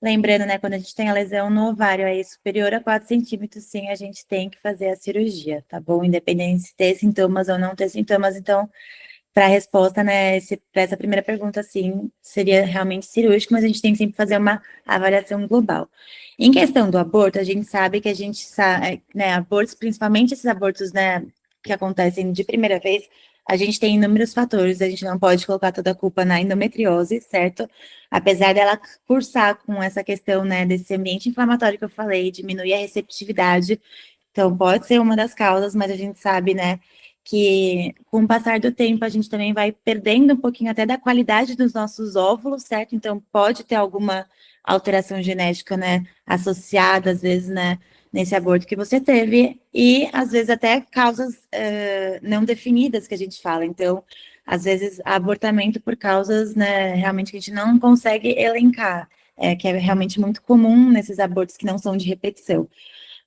S1: lembrando, né, quando a gente tem a lesão no ovário aí superior a 4 centímetros, sim, a gente tem que fazer a cirurgia, tá bom? Independente de ter sintomas ou não ter sintomas, então, para a resposta, né, para essa primeira pergunta, sim, seria realmente cirúrgico, mas a gente tem que sempre fazer uma avaliação global. Em questão do aborto, a gente sabe que a gente sabe, né, abortos, principalmente esses abortos, né, que acontecem de primeira vez, a gente tem inúmeros fatores, a gente não pode colocar toda a culpa na endometriose, certo? Apesar dela cursar com essa questão, né, desse ambiente inflamatório que eu falei, diminuir a receptividade, então pode ser uma das causas, mas a gente sabe, né, que com o passar do tempo a gente também vai perdendo um pouquinho até da qualidade dos nossos óvulos, certo? Então pode ter alguma alteração genética, né, associada às vezes, né, nesse aborto que você teve e às vezes até causas não definidas que a gente fala. Então, às vezes abortamento por causas, né, realmente que a gente não consegue elencar, que é realmente muito comum nesses abortos que não são de repetição.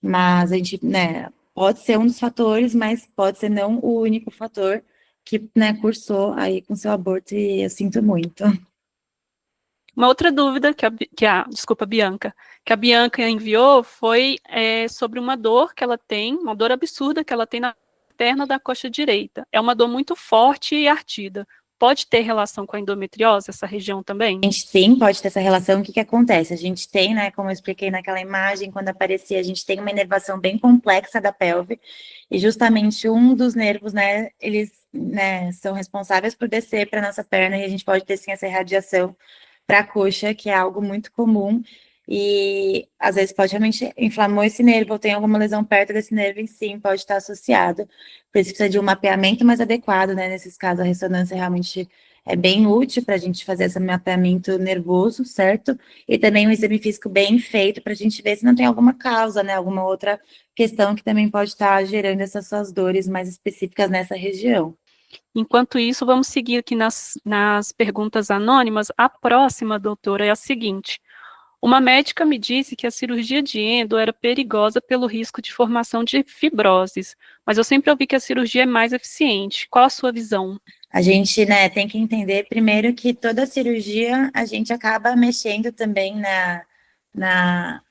S1: Mas a gente, né, pode ser um dos fatores, mas pode ser não o único fator que, né, cursou aí com seu aborto e eu sinto muito.
S2: Uma outra dúvida desculpa, Bianca, que a Bianca enviou foi sobre uma dor que ela tem, uma dor absurda que ela tem na perna da coxa direita. É uma dor muito forte e ardida. Pode ter relação com a endometriose, essa região também?
S1: A gente sim pode ter essa relação. O que que acontece? A gente tem, né, como eu expliquei naquela imagem, quando aparecia, a gente tem uma inervação bem complexa da pelve, e justamente um dos nervos, né, eles, né, são responsáveis por descer para nossa perna, e a gente pode ter sim essa irradiação para a coxa, que é algo muito comum, e às vezes pode realmente inflamou esse nervo, ou tem alguma lesão perto desse nervo, e sim, pode estar associado. Por isso precisa de um mapeamento mais adequado, né? Nesses casos, a ressonância realmente é bem útil para a gente fazer esse mapeamento nervoso, certo? E também um exame físico bem feito para a gente ver se não tem alguma causa, né? Alguma outra questão que também pode estar gerando essas suas dores mais específicas nessa região.
S2: Enquanto isso, vamos seguir aqui nas perguntas anônimas. A próxima, doutora, é a seguinte: uma médica me disse que a cirurgia de endo era perigosa pelo risco de formação de fibroses, mas eu sempre ouvi que a cirurgia é mais eficiente. Qual a sua visão?
S1: A gente, né, tem que entender primeiro que toda cirurgia a gente acaba mexendo também na,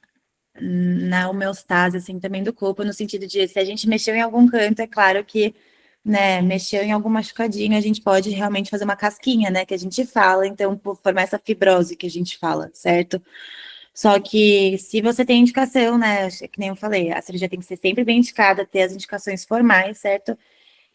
S1: na homeostase, assim, também do corpo, no sentido de se a gente mexeu em algum canto, é claro que né, mexeu em algum machucadinho, a gente pode realmente fazer uma casquinha, né, que a gente fala, então, por formar essa fibrose que a gente fala, certo? Só que se você tem indicação, né, que nem eu falei, a cirurgia tem que ser sempre bem indicada, ter as indicações formais, certo?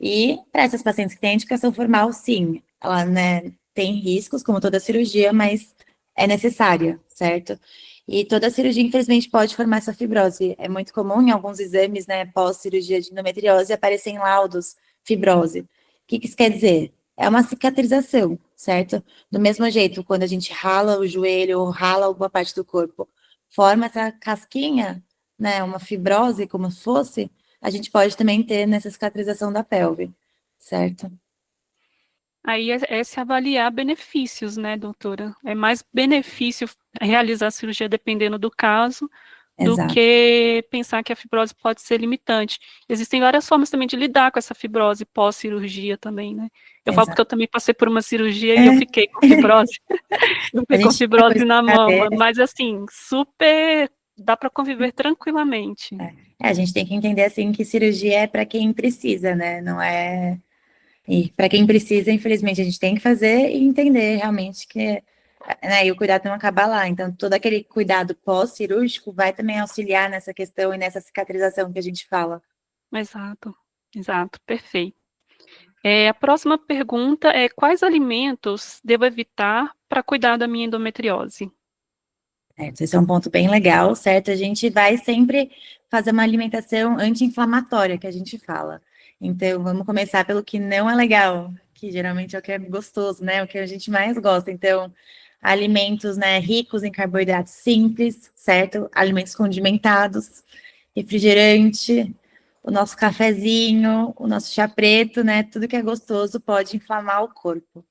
S1: E para essas pacientes que têm indicação formal, sim, ela, né, tem riscos, como toda cirurgia, mas é necessária, certo? E toda cirurgia, infelizmente, pode formar essa fibrose. É muito comum em alguns exames, né, pós-cirurgia de endometriose, aparecem laudos fibrose. O que que isso quer dizer? É uma cicatrização, certo? Do mesmo jeito, quando a gente rala o joelho ou rala alguma parte do corpo, forma essa casquinha, né, uma fibrose, como se fosse, a gente pode também ter nessa cicatrização da pelve, certo?
S2: Aí é se avaliar benefícios, né, doutora? É mais benefício realizar a cirurgia dependendo do caso do
S1: Exato,
S2: que pensar que a fibrose pode ser limitante. Existem várias formas também de lidar com essa fibrose pós-cirurgia também, né? Eu falo porque
S1: exato.
S2: eu também passei por uma cirurgia e eu
S1: É,
S2: fiquei com fibrose, eu
S1: a
S2: fiquei com
S1: gente fica com
S2: fibrose
S1: isso
S2: na
S1: na
S2: mama,
S1: cabeça.
S2: mas assim, super dá para conviver tranquilamente.
S1: A gente tem que entender assim que cirurgia é para quem precisa, né? Não é. E para quem precisa, infelizmente, a gente tem que fazer e entender realmente que, né, e o cuidado não acaba lá. Então, todo aquele cuidado pós-cirúrgico vai também auxiliar nessa questão e nessa cicatrização que a gente fala.
S2: Exato, exato, perfeito. A próxima pergunta é: quais alimentos devo evitar para cuidar da minha endometriose?
S1: Certo, esse é um ponto bem legal, certo? A gente vai sempre fazer uma alimentação anti-inflamatória, que a gente fala. Então, vamos começar pelo que não é legal, que geralmente é o que é gostoso, né? O que a gente mais gosta. Então, alimentos, né, ricos em carboidratos simples, certo? Alimentos condimentados, refrigerante, o nosso cafezinho, o nosso chá preto, né? Tudo que é gostoso pode inflamar o corpo.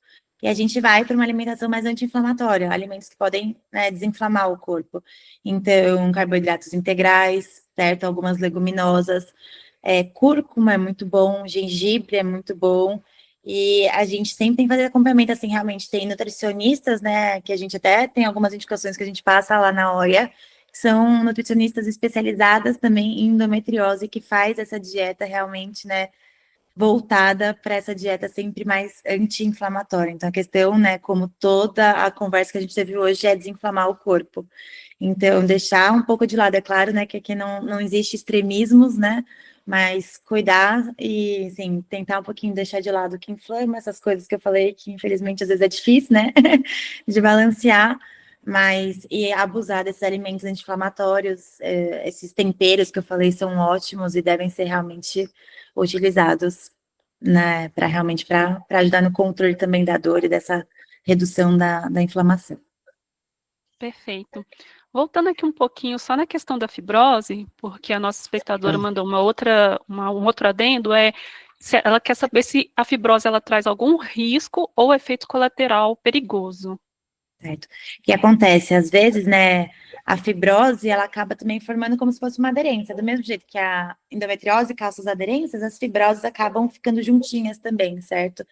S1: E a gente vai para uma alimentação mais anti-inflamatória, alimentos que podem, né, desinflamar o corpo. Então, carboidratos integrais, certo? Algumas leguminosas. Cúrcuma é muito bom, gengibre é muito bom. E a gente sempre tem que fazer acompanhamento, assim, realmente tem nutricionistas, né, que a gente até tem algumas indicações que a gente passa lá na OIA, que são nutricionistas especializadas também em endometriose, que faz essa dieta realmente, né, voltada para essa dieta sempre mais anti-inflamatória. Então, a questão, né, como toda a conversa que a gente teve hoje, é desinflamar o corpo. Então, deixar um pouco de lado, é claro, né, que aqui não existe extremismos, né, mas cuidar e, assim, tentar um pouquinho deixar de lado o que inflama, essas coisas que eu falei, que infelizmente às vezes é difícil, né, de balancear, mas e abusar desses alimentos anti-inflamatórios, esses temperos que eu falei são ótimos e devem ser realmente utilizados, né, para realmente para ajudar no controle também da dor e dessa redução da inflamação.
S2: Perfeito. Voltando aqui um pouquinho só na questão da fibrose, porque a nossa espectadora mandou um outro adendo, se ela quer saber se a fibrose ela traz algum risco ou efeito colateral perigoso.
S1: Certo. O que acontece, às vezes, né, a fibrose, ela acaba também formando como se fosse uma aderência. Do mesmo jeito que a endometriose causa as aderências, as fibroses acabam ficando juntinhas também, certo?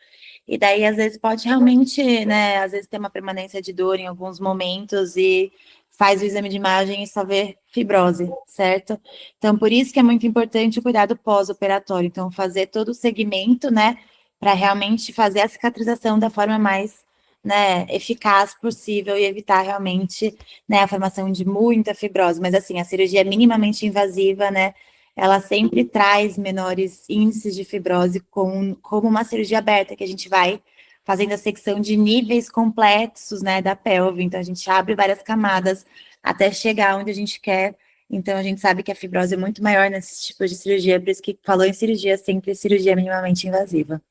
S1: E daí, às vezes, pode realmente, né, às vezes ter uma permanência de dor em alguns momentos e faz o exame de imagem e só vê fibrose, certo? Então, por isso que é muito importante o cuidado pós-operatório. Então, fazer todo o segmento, né, para realmente fazer a cicatrização da forma mais, né, eficaz possível e evitar realmente, né, a formação de muita fibrose. Mas assim, a cirurgia minimamente invasiva, né, ela sempre traz menores índices de fibrose como uma cirurgia aberta, que a gente vai fazendo a secção de níveis complexos, né, da pelve. Então a gente abre várias camadas até chegar onde a gente quer. Então a gente sabe que a fibrose é muito maior nesses tipos de cirurgia, por isso que falou em cirurgia, sempre cirurgia minimamente invasiva.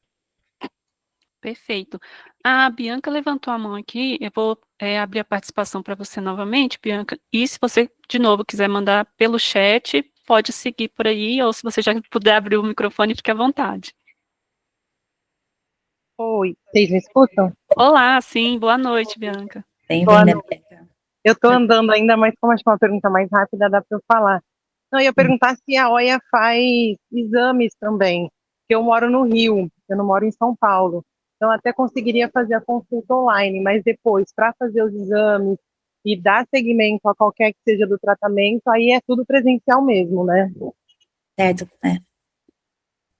S2: Perfeito. A Bianca levantou a mão aqui, eu vou abrir a participação para você novamente, Bianca, e se você, de novo, quiser mandar pelo chat, pode seguir por aí, ou se você já puder abrir o microfone, fique à vontade.
S3: Oi, vocês me escutam?
S2: Olá, sim, boa noite, Bianca.
S3: Boa
S1: Bem-vinda,
S3: noite.
S1: Beca.
S3: Eu estou andando ainda, mas como acho que é uma pergunta mais rápida, dá para eu falar. Não, eu ia perguntar se a OIA faz exames também, porque eu moro no Rio, eu não moro em São Paulo. Então, até conseguiria fazer a consulta online, mas depois, para fazer os exames e dar seguimento a qualquer que seja do tratamento, aí é tudo presencial mesmo, né?
S1: Certo, né?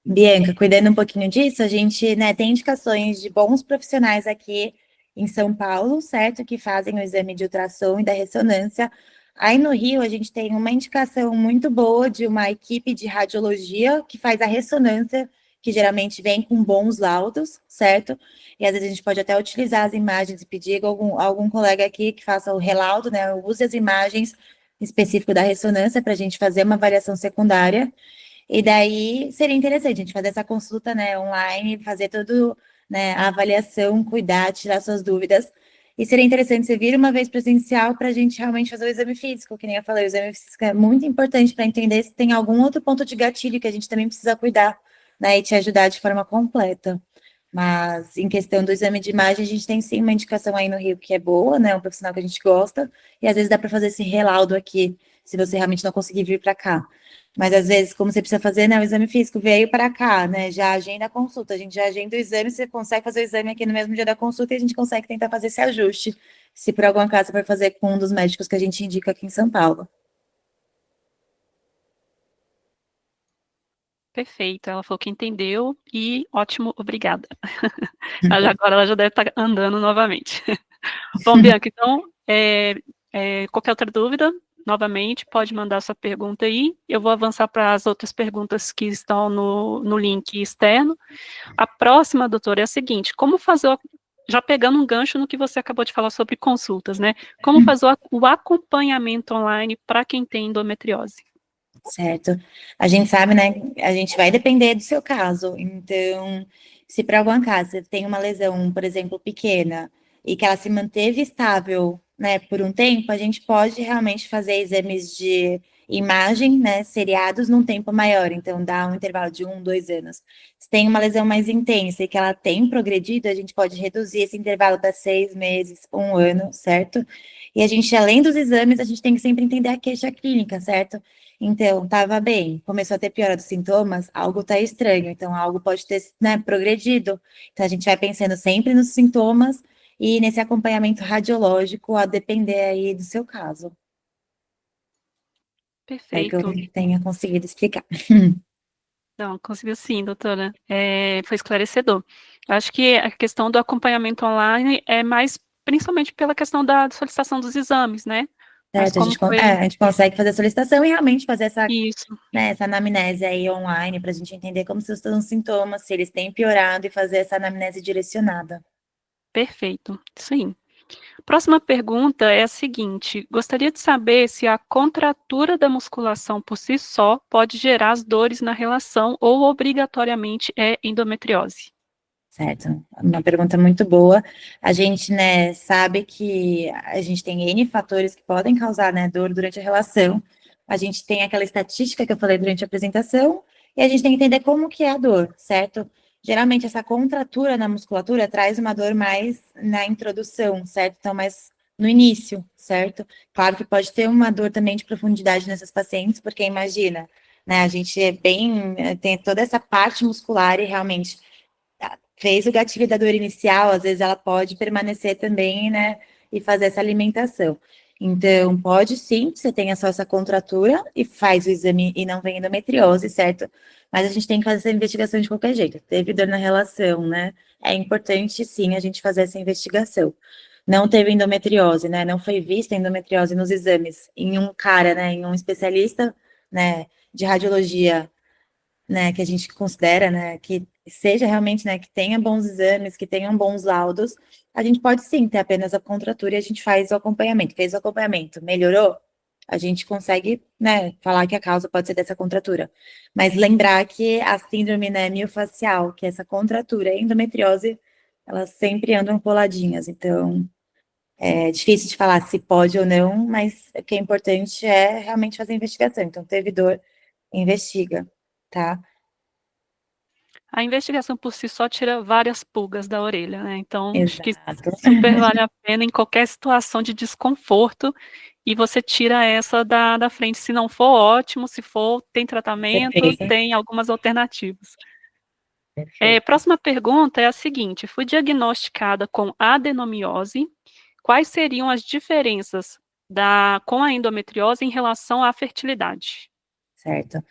S1: Bianca, cuidando um pouquinho disso, a gente, né, tem indicações de bons profissionais aqui em São Paulo, certo? Que fazem o exame de ultrassom e da ressonância. Aí no Rio, a gente tem uma indicação muito boa de uma equipe de radiologia que faz a ressonância, que geralmente vem com bons laudos, certo? E às vezes a gente pode até utilizar as imagens e pedir algum colega aqui que faça o relaudo, né? Use as imagens específicas da ressonância para a gente fazer uma avaliação secundária. E daí seria interessante a gente fazer essa consulta, né, online, fazer tudo, né, a avaliação, cuidar, tirar suas dúvidas. E seria interessante você vir uma vez presencial para a gente realmente fazer o exame físico, que nem eu falei, o exame físico é muito importante para entender se tem algum outro ponto de gatilho que a gente também precisa cuidar, né, e te ajudar de forma completa. Mas em questão do exame de imagem, a gente tem sim uma indicação aí no Rio que é boa, né, um profissional que a gente gosta, e às vezes dá para fazer esse relaudo aqui, se você realmente não conseguir vir para cá. Mas às vezes, como você precisa fazer, né, o exame físico veio para cá, né, já agenda a consulta, a gente já agenda o exame, você consegue fazer o exame aqui no mesmo dia da consulta e a gente consegue tentar fazer esse ajuste, se por algum acaso você for fazer com um dos médicos que a gente indica aqui em São Paulo.
S2: Perfeito, ela falou que entendeu e ótimo, obrigada. Agora ela já deve estar andando novamente. Bom, Bianca, então, qualquer outra dúvida, novamente, pode mandar sua pergunta aí. Eu vou avançar para as outras perguntas que estão no link externo. A próxima, doutora, é a seguinte: como fazer, já pegando um gancho no que você acabou de falar sobre consultas, né? Como fazer o acompanhamento online para quem tem endometriose?
S1: Certo. A gente sabe, né? A gente vai depender do seu caso. Então, se por algum acaso você tem uma lesão, por exemplo, pequena, e que ela se manteve estável, né, por um tempo, a gente pode realmente fazer exames de imagem, né, seriados num tempo maior. Então, dá um intervalo de 1, 2 anos. Se tem uma lesão mais intensa e que ela tem progredido, a gente pode reduzir esse intervalo para 6 meses, 1 ano, certo? E a gente, além dos exames, a gente tem que sempre entender a queixa clínica, certo? Então, estava bem, começou a ter piora dos sintomas, algo está estranho, então algo pode ter, né, progredido. Então, a gente vai pensando sempre nos sintomas e nesse acompanhamento radiológico, a depender aí do seu caso. Espero que eu
S2: Perfeito.
S1: tenha conseguido explicar.
S2: Não, conseguiu sim, doutora. Foi esclarecedor. Eu acho que a questão do acompanhamento online é mais, principalmente pela questão da solicitação dos exames, né? Mas
S1: Certo,
S2: como foi
S1: a gente consegue fazer a solicitação e realmente fazer essa,
S2: isso?
S1: né, essa anamnese aí online para a gente entender como estão os sintomas, se eles têm piorado e fazer essa anamnese direcionada.
S2: Perfeito, sim. Próxima pergunta é a seguinte: gostaria de saber se a contratura da musculação por si só pode gerar as dores na relação ou obrigatoriamente é endometriose?
S1: Certo, uma pergunta muito boa. A gente, né, sabe que a gente tem N fatores que podem causar, né, dor durante a relação. A gente tem aquela estatística que eu falei durante a apresentação, e a gente tem que entender como que é a dor, certo? Geralmente, essa contratura na musculatura traz uma dor mais na introdução, certo? Então, mais no início, certo? Claro que pode ter uma dor também de profundidade nessas pacientes, porque imagina, né, a gente é bem, tem toda essa parte muscular e realmente fez o gatilho da dor inicial, às vezes ela pode permanecer também, né, e fazer essa alimentação. Então, pode sim, você tenha só essa contratura e faz o exame e não vem endometriose, certo? Mas a gente tem que fazer essa investigação de qualquer jeito. Teve dor na relação, né? É importante sim a gente fazer essa investigação. Não teve endometriose, né? Não foi vista endometriose nos exames em um cara, né? Em um especialista, né? De radiologia, né, que a gente considera, né, que seja realmente, né, que tenha bons exames, que tenham bons laudos, a gente pode sim ter apenas a contratura e a gente faz o acompanhamento. Fez o acompanhamento, melhorou? A gente consegue, né, falar que a causa pode ser dessa contratura. Mas lembrar que a síndrome, né, miofascial, que é essa contratura e a endometriose, elas sempre andam coladinhas. Então, é difícil de falar se pode ou não, mas o que é importante é realmente fazer a investigação. Então, teve dor, investiga, tá?
S2: A investigação por si só tira várias pulgas da orelha, né? Então, acho que
S1: Exato.
S2: super vale a pena em qualquer situação de desconforto e você tira essa da frente. Se não for, ótimo. Se for, tem tratamento,
S1: Perfeito.
S2: tem algumas alternativas.
S1: Perfeito.
S2: Próxima pergunta é a seguinte: fui diagnosticada com adenomiose. Quais seriam as diferenças com a endometriose em relação à fertilidade?
S1: Certo.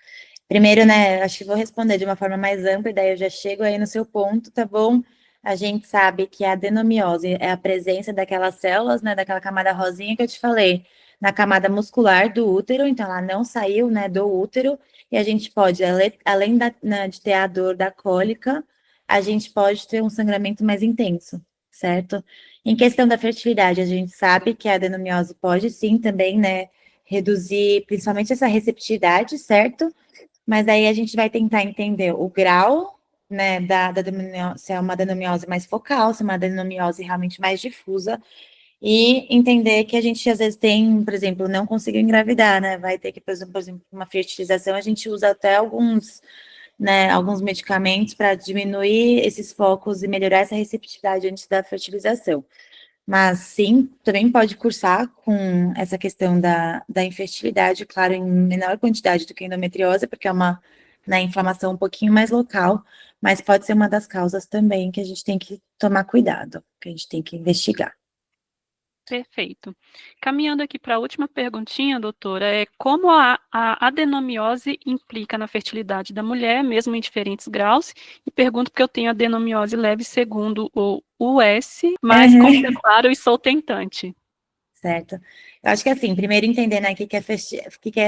S1: Primeiro, né, acho que vou responder de uma forma mais ampla, e daí eu já chego aí no seu ponto, tá bom? A gente sabe que a adenomiose é a presença daquelas células, né, daquela camada rosinha que eu te falei, na camada muscular do útero, então ela não saiu, né, do útero, e a gente pode, além de ter a dor da cólica, a gente pode ter um sangramento mais intenso, certo? Em questão da fertilidade, a gente sabe que a adenomiose pode sim também, né, reduzir principalmente essa receptividade, certo? Mas aí a gente vai tentar entender o grau, né, da adenomiose, se é uma adenomiose mais focal, se é uma adenomiose realmente mais difusa, e entender que a gente às vezes tem, por exemplo, não conseguiu engravidar, né, vai ter que, por exemplo, uma fertilização, a gente usa até alguns, né, alguns medicamentos para diminuir esses focos e melhorar essa receptividade antes da fertilização. Mas sim, também pode cursar com essa questão da infertilidade, claro, em menor quantidade do que a endometriose, porque é uma, né, inflamação um pouquinho mais local, mas pode ser uma das causas também que a gente tem que tomar cuidado, que a gente tem que investigar.
S2: Perfeito. Caminhando aqui para a última perguntinha, doutora, é como a adenomiose implica na fertilidade da mulher, mesmo em diferentes graus? E pergunto porque eu tenho adenomiose leve segundo o US, mas como declaro e sou tentante.
S1: Certo. Eu acho que assim, primeiro entender, né, o que que é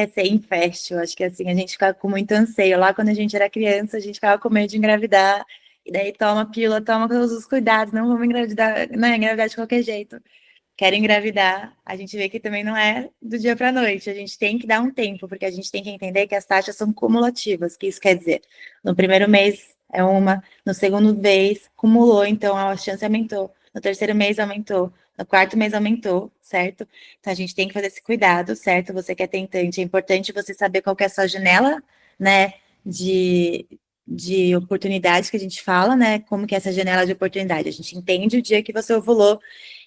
S1: ser infértil. Eu acho que assim, a gente fica com muito anseio. Lá quando a gente era criança, a gente ficava com medo de engravidar, e daí toma pílula, toma todos os cuidados, não vamos engravidar, né, engravidar de qualquer jeito. Quero engravidar, a gente vê que também não é do dia para a noite, a gente tem que dar um tempo, porque a gente tem que entender que as taxas são cumulativas, que isso quer dizer, no primeiro mês é uma, no segundo mês cumulou, então a chance aumentou, no terceiro mês aumentou, no quarto mês aumentou, certo? Então a gente tem que fazer esse cuidado, certo? Você que é tentante, é importante você saber qual que é a sua janela, né, de, de oportunidade que a gente fala, né, como que é essa janela de oportunidade, a gente entende o dia que você ovulou,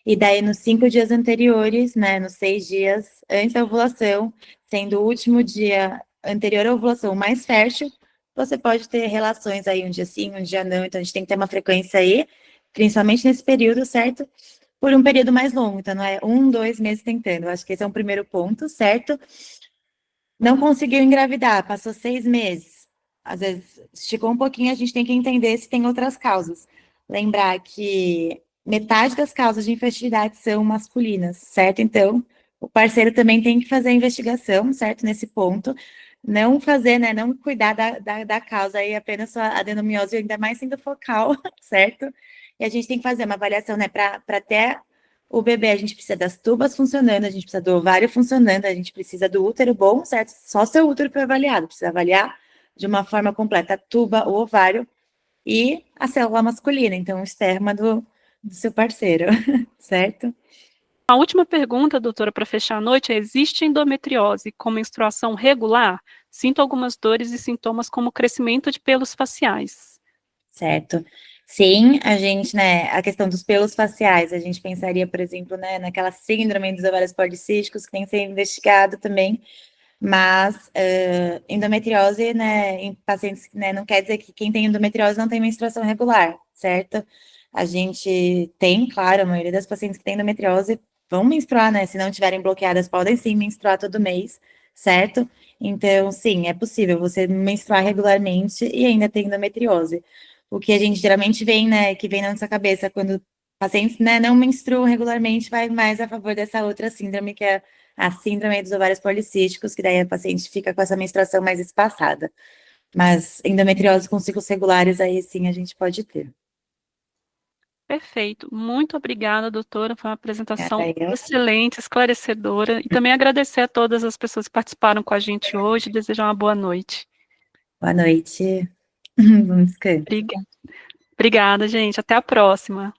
S1: e daí, nos 5 dias anteriores, né, nos 6 dias antes da ovulação, sendo o último dia anterior à ovulação mais fértil, você pode ter relações aí um dia sim, um dia não. Então, a gente tem que ter uma frequência aí, principalmente nesse período, certo? Por um período mais longo. Então, não é 1, 2 meses tentando. Eu acho que esse é um primeiro ponto, certo? Não conseguiu engravidar, passou 6 meses. Às vezes, esticou um pouquinho, a gente tem que entender se tem outras causas. Lembrar que metade das causas de infertilidade são masculinas, certo? Então, o parceiro também tem que fazer a investigação, certo? Nesse ponto. Não fazer, né? Não cuidar da causa aí, apenas a adenomiose, ainda mais sendo focal, certo? E a gente tem que fazer uma avaliação, né? Para ter o bebê, a gente precisa das tubas funcionando, a gente precisa do ovário funcionando, a gente precisa do útero bom, certo? Só seu útero foi avaliado, precisa avaliar de uma forma completa a tuba, o ovário e a célula masculina, então o esperma do seu parceiro, certo?
S2: A última pergunta, doutora, para fechar a noite é: existe endometriose com menstruação regular? Sinto algumas dores e sintomas como crescimento de pelos faciais.
S1: Certo. Sim, a gente, né, a questão dos pelos faciais, a gente pensaria, por exemplo, né, naquela síndrome dos ovários policísticos, que tem que ser investigado também, mas endometriose, né, em pacientes, né, não quer dizer que quem tem endometriose não tem menstruação regular, certo? A gente tem, claro, a maioria das pacientes que têm endometriose vão menstruar, né, se não tiverem bloqueadas, podem sim menstruar todo mês, certo? Então, sim, é possível você menstruar regularmente e ainda ter endometriose. O que a gente geralmente vem, né, que vem na nossa cabeça quando pacientes, né, não menstruam regularmente, vai mais a favor dessa outra síndrome, que é a síndrome dos ovários policísticos, que daí a paciente fica com essa menstruação mais espaçada. Mas endometriose com ciclos regulares, aí sim a gente pode ter.
S2: Perfeito. Muito obrigada, doutora. Foi uma apresentação
S1: Obrigada eu.
S2: excelente, esclarecedora. E também agradecer a todas as pessoas que participaram com a gente hoje. Desejar uma boa noite.
S1: Boa noite. Bom descanso.
S2: Obrigada, gente. Até a próxima.